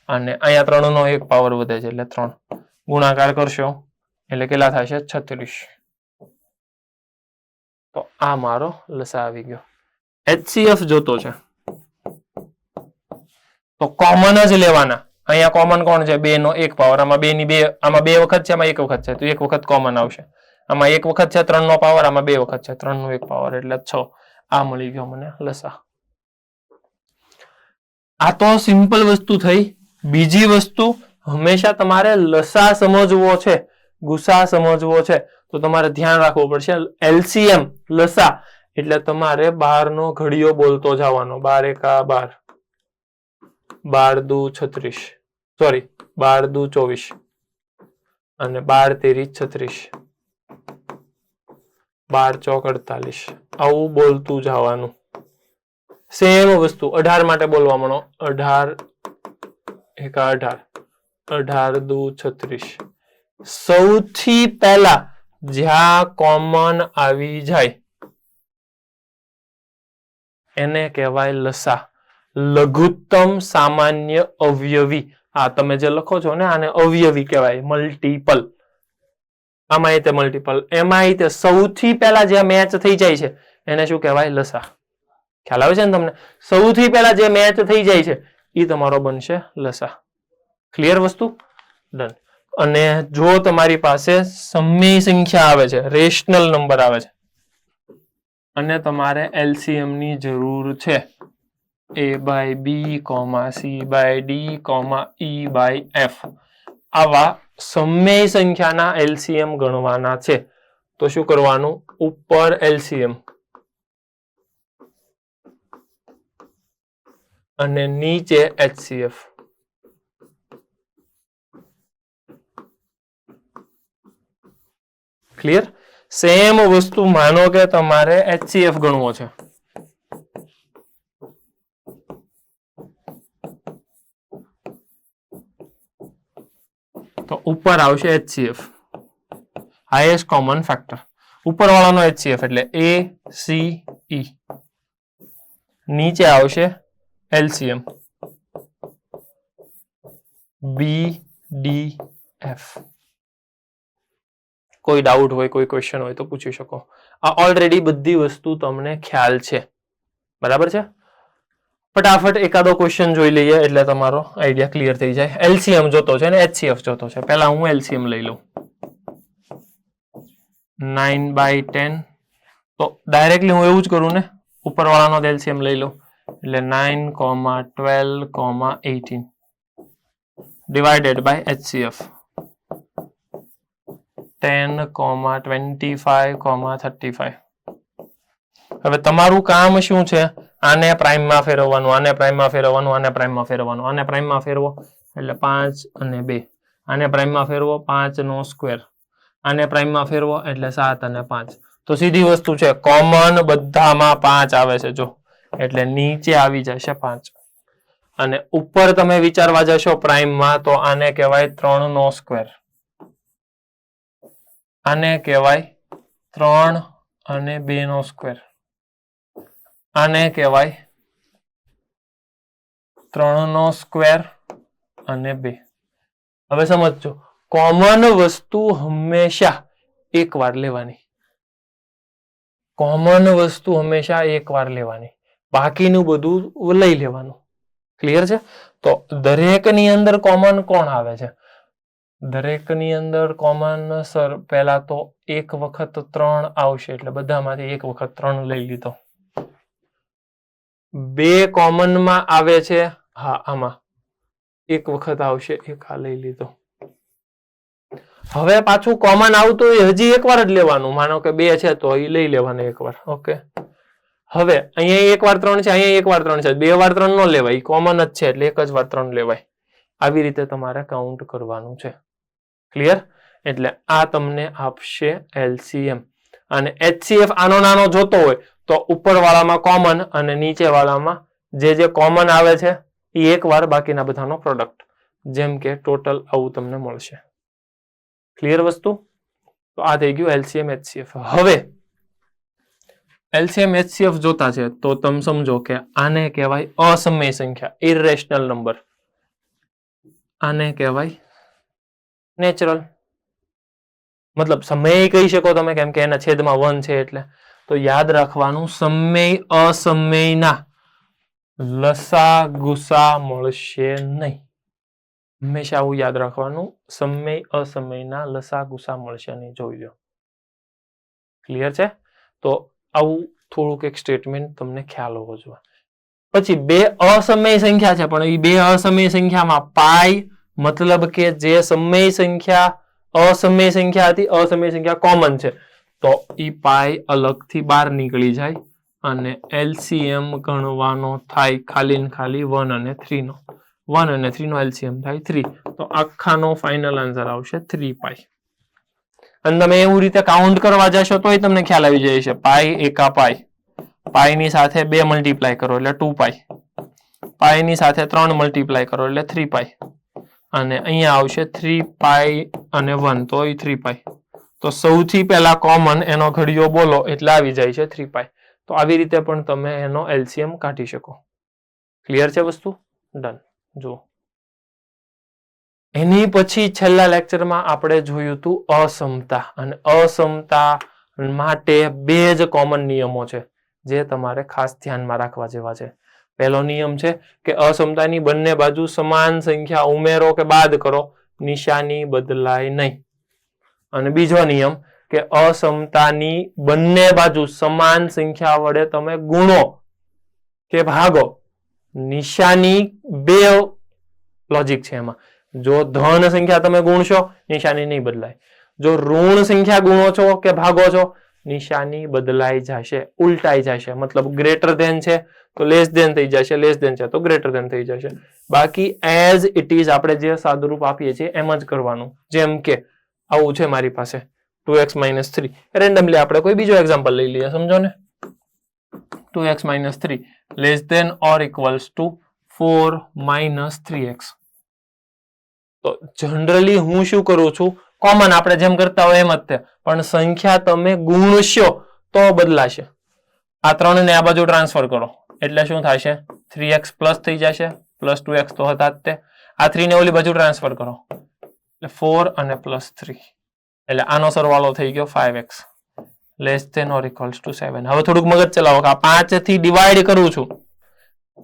અને અહીંયા 3 નો 1 પાવર વધે છે એટલે 3. ગુણાકાર કરશો એટલે કેટલા થશે? 36. તો આ મારો લસા આવી ગયો. HCF જોતો છે તો કોમન જ લેવાના. અહીંયા કોમન કોણ છે? 2 નો 1 પાવર, આમાં 2 ની 2, આમાં 2 વખત છે, આમાં 1 વખત છે, તો 1 વખત કોમન આવશે. આમાં 1 વખત છે 3 નો પાવર, આમાં 2 વખત છે 3 નો 1 પાવર, એટલે 6. આ મળી ગયો મને લસા. આ તો સિમ્પલ વસ્તુ થઈ. બીજી વસ્તુ, હંમેશા તમારે લસા સમજવો છે, ગુસા સમજવો છે, તો તમારે ધ્યાન રાખવું પડશે. એલસીએમ લસા એટલે તમારે 12 નો ઘડિયો બોલતો જવાનો. 12 એકા 12, 12 દુ 36, સોરી 12 દુ 24, અને 12 તેરી 36, 12 ચોક 48. આવું બોલતું જવાનું. સેમ વસ્તુ 18 માટે બોલવા માંડો. 18 એકા 18, 18 દુ 36. સૌથી પહેલા જ્યાં કોમન આવી જાય એને કહેવાય લસા. લઘુત્તમ સામાન્ય અવયવી. આ તમે જે લખો છો ને, આને અવયવી કહેવાય, મલ્ટીપલ. આમાં તે મલ્ટીપલ, એમાં તે સૌથી પહેલા જે મેચ થઈ જાય છે એને શું કહેવાય? લસા. ખ્યાલ આવે છે ને તમને? સૌથી પહેલા જે મેચ થઈ જાય છે એ તમારો બનશે લસા. ક્લિયર વસ્તુ? ડન. અને જો તમારી પાસે સમય સંખ્યા આવે છે, રેશનલ નંબર આવે છે, અને તમારે એલસીએમ ની જરૂર છે, a/b, c/d, e/f, આવા સમય સંખ્યાના એલસીએમ ગણવાના છે, તો શું કરવાનું? ઉપર એલસીએમ અને નીચે HCF. ક્લિયર? સેમ વસ્તુ, માનો કે તમારે HCF ગણવો છે, તો ઉપર આવશે HCF, હાઈએસ્ટ કોમન ફેક્ટર. ઉપર વાળાનો HCF એટલે ACE. નીચે આવશે LCM BDF. કોઈ ડાઉટ હોય, કોઈ ક્વેશ્ચન હોય તો પૂછી શકો. આ ઓલરેડી બધી વસ્તુ તમને ખ્યાલ છે, બરાબર છે? ફટાફટ એકાદો ક્વેશ્ચન જોઈ લઈએ એટલે તમારો આઈડિયા ક્લિયર થઈ જાય. એલસીએમ જોતો છે ને HCF જોતો છે. પહેલા હું એલસીએમ લઈ લઉં. 9/10, તો ડાયરેક્ટલી હું એવું જ કરું ને, ઉપરવાળાનો એલસીએમ લઈ લઉં એટલે 9, 12, 18 ડિવાઇડેડ બાય HCF 10, 25, 35. હવે તમારું કામ શું છે? આને પ્રાઇમમાં ફેરવવાનું, આને પ્રાઇમમાં ફેરવવાનું, આને પ્રાઇમમાં ફેરવવાનું. આને પ્રાઇમમાં ફેરવો એટલે 5 અને 2, આને પ્રાઇમમાં ફેરવો 5 નો સ્ક્વેર, આને પ્રાઇમમાં ફેરવો એટલે 7 અને 5. તો સીધી વસ્તુ છે, કોમન બધામાં 5 આવે છે જો, એટલે નીચે આવી જશે 5. અને ઉપર તમે વિચારવા જશો પ્રાઇમમાં તો આને કહેવાય 3 નો સ્ક્વેર. આને કહેવાય 3 અને 2 નો સ્ક્વેર. આને કહેવાય 3 નો સ્ક્વેર અને 2. હવે સમજો, કોમન વસ્તુ હંમેશા એક વાર લેવાની. કોમન વસ્તુ હંમેશા એક વાર લેવાની, બાકીનું બધું લઈ લેવાનું. ક્લિયર છે? તો દરેકની અંદર કોમન કોણ આવે છે? દરેકની અંદર કોમન સર પહેલા તો એક વખત 3 આવશે, એટલે બધામાંથી એક વખત 3 લઈ લીધો. 2 કોમનમાં આવે છે, હા આમાં એક વખત આવશે, એક આ લઈ લીધો. હવે પાછું કોમન આવતું હોય હજી એક વાર જ લેવાનું. માનો કે 2 છે તો એ લઈ લેવાનું એક વાર. ઓકે, હવે અહીંયા એક વાર 3 છે, અહીંયા એક વાર 3 છે, 2 વાર 3 ન લેવાય, કોમન જ છે એટલે એક જ વાર 3 લેવાય. આવી રીતે તમારે કાઉન્ટ કરવાનું છે. ક્લિયર? એટલે આ તમને આપશે LCM. અને HCF આનો નાનો જોતો હોય તો ઉપરવાળામાં કોમન અને નીચેવાળામાં જે કોમન આવે છે એ એક વાર, બાકીના બધાનો પ્રોડક્ટ. જેમ કે ટોટલ આવું તમને મળશે. ક્લિયર વસ્તુ? તો આ થઈ ગયું LCM HCF. હવે LCM HCF જોતા છે તો તમે સમજો કે આને કહેવાય અસમય સંખ્યા, ઇરેશનલ નંબર. આને કહેવાય નેચરલ. મતલબ સમય કહી શકો તમે, કેમ કે એના છેદમાં 1 છે એટલે. તો યાદ રાખવાનું, સમય અસમયના લસા ગુસા મળશે નહીં. હંમેશા આવું યાદ રાખવાનું, સમય અસમયના લસા ગુસા મળશે નહીં. જોઈ લો. ક્લિયર છે? તો આવું થોડુંક એક સ્ટેટમેન્ટ તમને ખ્યાલ હોવો જોઈએ. પછી 2 અસમય સંખ્યા છે, પણ એ 2 અસમય સંખ્યામાં પાઈ મતલબ કે જે સમય સંખ્યા અસમય સંખ્યા હતી, અસમય સંખ્યા કોમન છે, તો એ પાઈ અલગથી બહાર નીકળી જાય અને LCM ગણવાનો થાય ખાલી ને ખાલી 1 અને 3 નો. 1 અને 3 નો LCM થાય 3. તો આખાનો ફાઇનલ આન્સર આવશે 3 પાઈ. અને તમે એવું રીતે કાઉન્ટ કરવા જશો તોય તમને ખ્યાલ આવી જાય છે. પાઈ એકા પાઈ, પાઈની સાથે 2 મલ્ટીપ્લાય કરો એટલે 2 પાઈ, પાઈની સાથે 3 મલ્ટીપ્લાય કરો એટલે 3 પાઈ, અને અહીંયા આવશે 3 પાઈ અને 1 તો એ 3 પાઈ. તો સૌથી પહેલા કોમન એનો ઘડિયો બોલો એટલે આવી જાય છે 3 પાઈ. તો આવી રીતે પણ તમે એનો LCM કાઢી શકો. ક્લિયર છે વસ્તુ? ડન. જુઓ, એની પછી છેલ્લા લેક્ચરમાં આપણે જોયું હતું અસમતા. અને અસમતા માટે 2 જ કોમન નિયમો છે જે તમારે ખાસ ધ્યાનમાં રાખવા જેવા છે. પહેલો નિયમ છે કે અસમતાની બંને બાજુ સમાન સંખ્યા ઉમેરો કે બાદ કરો, નિશાની બદલાય નહીં. અને બીજો નિયમ કે અસમતાની બંને બાજુ સમાન સંખ્યા વડે તમે ગુણો કે ભાગો, નિશાની 2 લોજિક છે એમાં. જો ધન સંખ્યા તમે ગુણશો, નિશાની નહીં બદલાય. જો ઋણ સંખ્યા ગુણો છો કે ભાગો છો, નિશાની બદલાઈ જશે, ઉલટાઈ જશે. મતલબ ગ્રેટર ધેન છે તો લેસ ધેન થઈ જશે, લેસ ધેન છે તો ગ્રેટર ધેન થઈ જશે. બાકી એઝ ઇટ ઇઝ આપણે જે સાદુરૂપ આપીએ છીએ એમ જ કરવાનું. જેમ કે આવું છે મારી પાસે 2x - 3. રેન્ડમલી આપણે કોઈ બીજો એક્ઝામ્પલ લઈ લઈએ. સમજો ને, 2x - 3 less than or equals to 4 - 3x. તો જનરલી હું શું કરું છું, કોમન આપણે જેમ કરતા હોય એમ જ તે, પણ સંખ્યા તમે ગુણશો તો બદલાશે. આ 3 ને આ બાજુ ટ્રાન્સફર કરો એટલે શું થશે, 3x પ્લસ થઈ જશે, પ્લસ 2x તો હતા જ તે. આ 3 ને ઓલી બાજુ ટ્રાન્સફર કરો એટલે 4 અને પ્લસ 3, એટલે આનો સરવાળો થઈ ગયો 5x less than or equals to 7. હવે થોડુંક મગજ ચલાવો કે આ 5 થી ડિવાઈડ કરું છું,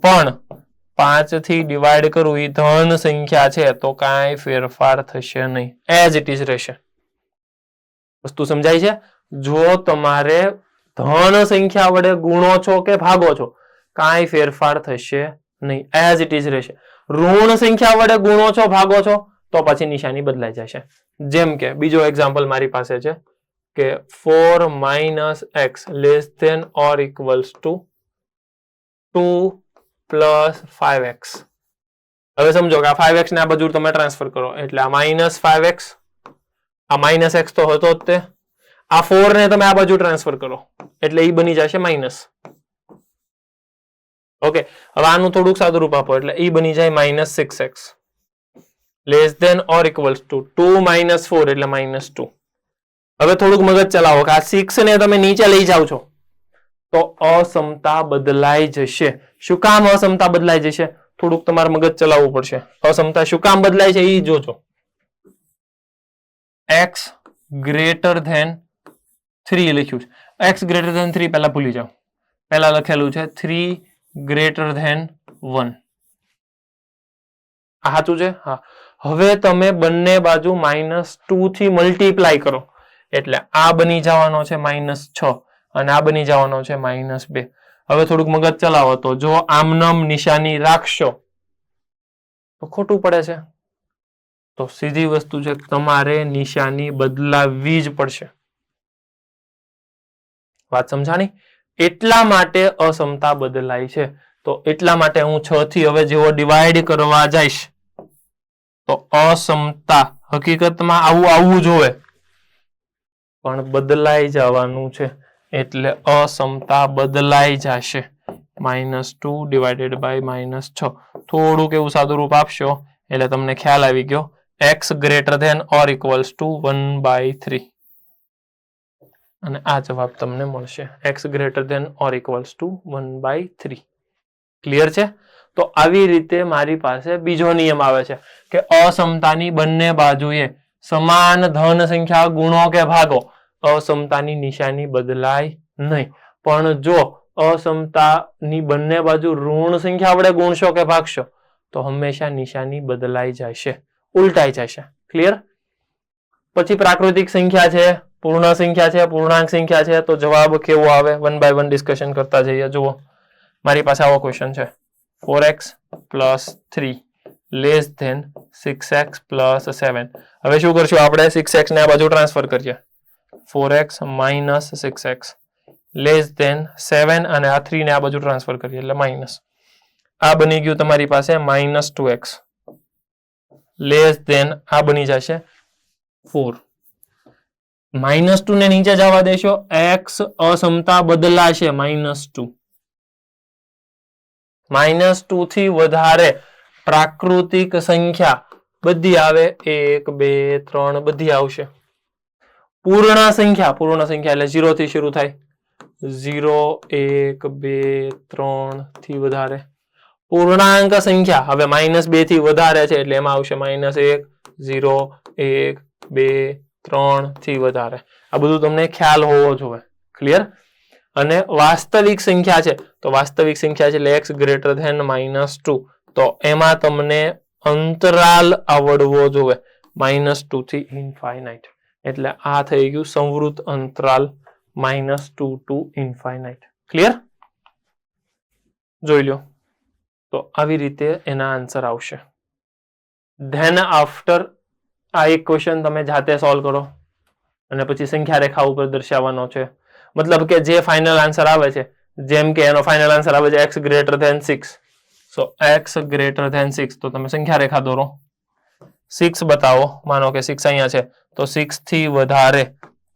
પણ 5 થી ડિવાઈડ કરું એ ધન સંખ્યા છે તો કાંઈ ફેરફાર થશે નહીં, એઝ ઇટ ઇઝ રહેશે. વસ્તુ સમજાય છે? જો તમારે ધન સંખ્યા વડે ગુણો છો કે ભાગો છો, કાંઈ ફેરફાર થશે નહીં, એઝ ઇટ ઇઝ રહેશે. ઋણ સંખ્યા વડે ગુણો છો, ભાગો છો તો પછી નિશાની બદલાઈ જશે. જેમ કે બીજો એક્ઝામ્પલ મારી પાસે છે કે 4 - x less than or equals to 2 + 5x. હવે સમજો કે આ 5x ને આ બાજુ તમે ટ્રાન્સફર કરો એટલે આ -5x, આ માઇનસ એક્સ તો હતો જ તે. આ 4 ને તમે આ બાજુ ટ્રાન્સફર કરો એટલે એ બની જશે માઇનસ. ઓકે, હવે આનું થોડુંક સાદું રૂપ આપો એટલે એ બની જાય minus 6x less than or equals to 2 minus 4 એટલે માઇનસ 2. હવે થોડુંક મગજ ચલાવો કે આ 6 ને તમે નીચે લઈ જાઓ છો તો અસમતા બદલાઈ જશે. શું કામ અસમતા બદલાઈ જશે? થોડુંક તમારે મગજ ચલાવવું પડશે. અસમતા શું કામ બદલાય છે એ જોજો. x ગ્રેટર ધેન 3 લખ્યું છે. x ગ્રેટર ધેન 3 પહેલા ભૂલી જાઓ. પહેલા લખેલું છે 3 ગ્રેટર ધેન 1. આ સાચું છે? હા. હવે તમે બંને બાજુ -2 થી મલ્ટીપ્લાય કરો એટલે આ બની જવાનો છે -6 અને આ બની જવાનો છે -2. હવે થોડુંક મગજ ચલાવો તો જો આમનમ નિશાની રાખશો તો ખોટું પડે છે. તો સીધી વસ્તુ છે તમારે નિશાની બદલાવી જ પડશે. વાત સમજાણી? એટલા માટે અસમતા બદલાય છે. તો એટલા માટે હું 6 થી હવે જેવો ડિવાઈડ કરવા જઈશ તો અસમતા હકીકતમાં આવવું જોવે પણ બદલાઈ જવાનું છે એટલે અસમતા બદલાઈ જશે. -2 ડિવાઇડેડ બાય -6. થોડુંક એવું સાદું રૂપ આપશો એટલે તમને ખ્યાલ આવી ગયો. x greater than or equals to 1/3 અને આ જવાબ તમને મળશે. x greater than or equals to 1/3. Clear છે? તો આવી રીતે મારી પાસે બીજો નિયમ આવે છે કે અસમતાની બંને બાજુએ સમાન ધન સંખ્યા ગુણો કે ભાગો અસમતાની નિશાની બદલાય નહીં. પણ જો અસમતાની બંને બાજુ ઋણ સંખ્યા વડે ગુણશો કે ભાગશો તો હંમેશા નિશાની બદલાઈ જશે, ઉલટાઈ જશે. ક્લિયર? પછી પ્રાકૃતિક સંખ્યા છે, પૂર્ણ સંખ્યા છે, પૂર્ણાંક સંખ્યા છે તો જવાબ કેવો આવે? 1 by 1 ડિસ્કશન કરતા જઈએ. જુઓ મારી પાસે આવો ક્વેશ્ચન છે 4x plus 3 less than 6x plus 7. હવે શું કરશું આપણે? 6x ને આ બાજુ ટ્રાન્સફર કરીએ. 4x minus 6x less than 7 અને આ 3 ને આ બાજુ ટ્રાન્સફર કરીએ એટલે માઇનસ. આ બની ગયું તમારી પાસે -2x લેસ ધેન આ બની જશે 4. -2 ને નીચે જવા દેશો x અસમતા બદલાશે -2. -2 થી વધારે પ્રાકૃતિક સંખ્યા બધી આવે 1 2 3 બધી આવશે. પૂર્ણ સંખ્યા એટલે 0 થી શરૂ થાય 0 1 2 3 થી વધારે. પૂર્ણાંક સંખ્યા હવે -2 થી વધારે છે એટલે એમાં આવશે -1 0 1 2 3 થી વધારે. આ બધું તમને ખ્યાલ હોવો જોઈએ. ક્લિયર? અને વાસ્તવિક સંખ્યા છે તો વાસ્તવિક સંખ્યા છે એટલે x ગ્રેટર ધેન -2 તો એમાં તમને અંતરાલ આવડવો જોઈએ -2 થી ઇન્ફાઇનાઇટ. એટલે આ થઈ ગયું સંવૃત અંતરાલ -2 to ઇન્ફાઇનાઇટ. ક્લિયર? જોઈ લો. તો આવી રીતે એના આન્સર આવશે. ધેન આફ્ટર આ એક ક્વેશ્ચન તમે જાતે સોલ્વ કરો અને પછી સંખ્યા રેખા ઉપર દર્શાવવાનો છે. મતલબ કે જે ફાઇનલ આન્સર આવે છે, જેમ કે એનો ફાઇનલ આન્સર આવે છે x ગ્રેટર ધેન 6. સો x ગ્રેટર ધેન 6 તો તમે સંખ્યા રેખા દોરો. 6 બતાવો. માનો કે 6 અહીંયા છે તો 6 થી વધારે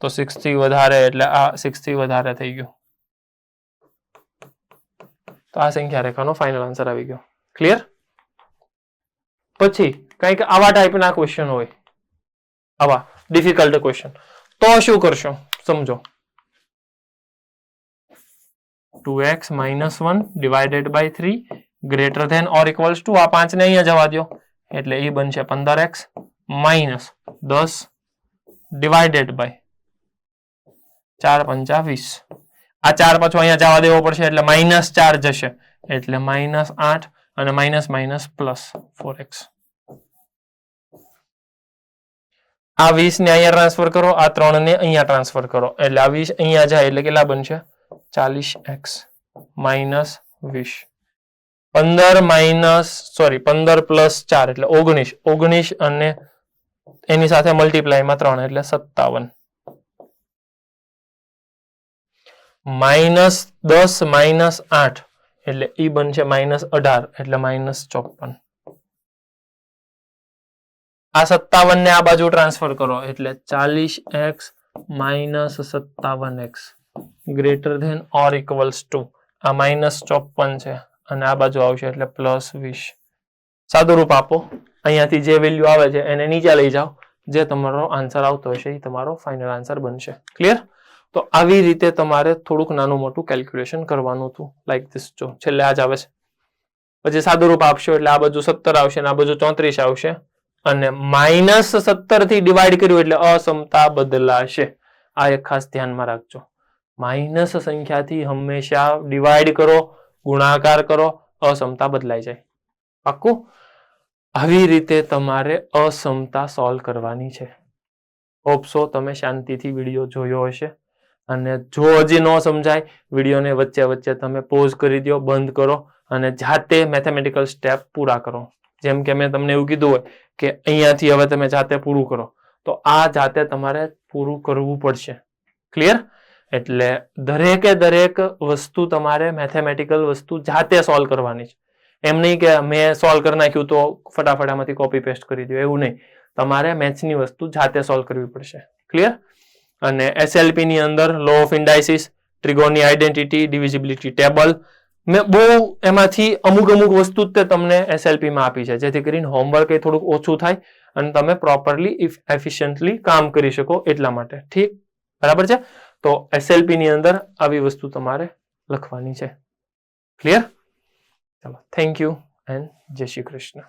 તો 6 થી વધારે એટલે આ 6 થી વધારે થઈ ગયું. તો આ સંખ્યા રેખાનો ફાઇનલ આન્સર આવી ગયો. ક્લિયર? પછી કંઈક આવા ટાઈપના ક્વેશ્ચન હોય, આવા ડિફિકલ્ટ ક્વેશ્ચન, તો શું કરશો સમજો. 2x minus 1 divided by 3 greater than or equals to આ 5 ને અહીંયા જવા દો એટલે એ બનશે 15x minus 10 divided by 4 5 20. આ 4 પાછો અહીંયા જવા દેવો પડશે એટલે -4 જશે એટલે -8 અને માઇનસ માઇનસ પ્લસ 4x. આ 20 ને અહીંયા ટ્રાન્સફર કરો, આ 3 ને અહીંયા ટ્રાન્સફર કરો એટલે આ 20 અહીંયા જાય એટલે કેટલા બનશે 40x minus 20. 15 પ્લસ 4 એટલે 19 અને એની સાથે મલ્ટીપ્લાયમાં 3 એટલે 57. -10 minus 8 એટલે ઈ બનશે -18 એટલે -54. આ 57 ને આ બાજુ ટ્રાન્સફર કરો એટલે 40x minus 57x greater than or equals to આ -54 છે અને આ બાજુ આવશે એટલે +20. સાદું રૂપ આપો, અહીંયાથી જે વેલ્યુ આવે છે એને નીચે લઈ જાઓ, જે તમારો આન્સર આવતો હશે એ તમારો ફાઇનલ આન્સર બનશે. ક્લિયર? તો આવી રીતે તમારે થોડુંક નાનું મોટું કેલ્ક્યુલેશન કરવાનું હતું. Like this. જો છેલ્લે આ જ આવે છે, પછી સાદું રૂપ આપશો એટલે આ બાજુ 17 આવશે અને આ બાજુ 34 આવશે અને -17 થી ડિવાઈડ કર્યું એટલે અસમતા બદલાશે. આ એક ખાસ ધ્યાનમાં રાખજો. માઇનસ સંખ્યાથી હંમેશા ડિવાઈડ કરો, ગુણાકાર કરો, અસમતા બદલાઈ જાય. પાક્કું? આવી રીતે તમારે અસમતા સોલ્વ કરવાની છે. હોપસો તમે શાંતિથી વિડીયો જોયો હશે અને જો હજી ન સમજાય વિડીયોને વચ્ચે વચ્ચે તમે પોઝ કરી દો, બંધ કરો અને જાતે મેથેમેટિકલ સ્ટેપ પૂરા કરો. જેમ કે મેં તમને એવું કીધું હોય કે અહીંયાથી હવે તમે જાતે પૂરું કરો, તો આ જાતે તમારે પૂરું કરવું પડશે. ક્લિયર? એટલે દરેકે દરેક વસ્તુ તમારે મેથેમેટિકલ વસ્તુ જાતે સોલ્વ કરવાની છે. એમ નહીં કે મેં સોલ્વ કરી નાખ્યું તો ફટાફટ આમાંથી કોપી પેસ્ટ કરી દો, એવું નહીં. તમારે મેથ્સની વસ્તુ જાતે સોલ્વ કરવી પડશે. ક્લિયર? અને SLP ની અંદર લો ઓફ ઇન્ડાઇસિસ, ટ્રિગોનની આઈડેન્ટિટી, ડિવિઝિબિલિટી ટેબલ, મેં બહુ એમાંથી અમુક વસ્તુ જ તે તમને SLP માં આપી છે, જેથી કરીને હોમવર્ક એ થોડુંક ઓછું થાય અને તમે પ્રોપરલી એફિશિયન્ટલી કામ કરી શકો એટલા માટે. ઠીક? બરાબર છે? તો SLP ની અંદર આવી વસ્તુ તમારે લખવાની છે. ક્લિયર? ચલો, થેન્ક યુ એન્ડ જય શ્રી કૃષ્ણ.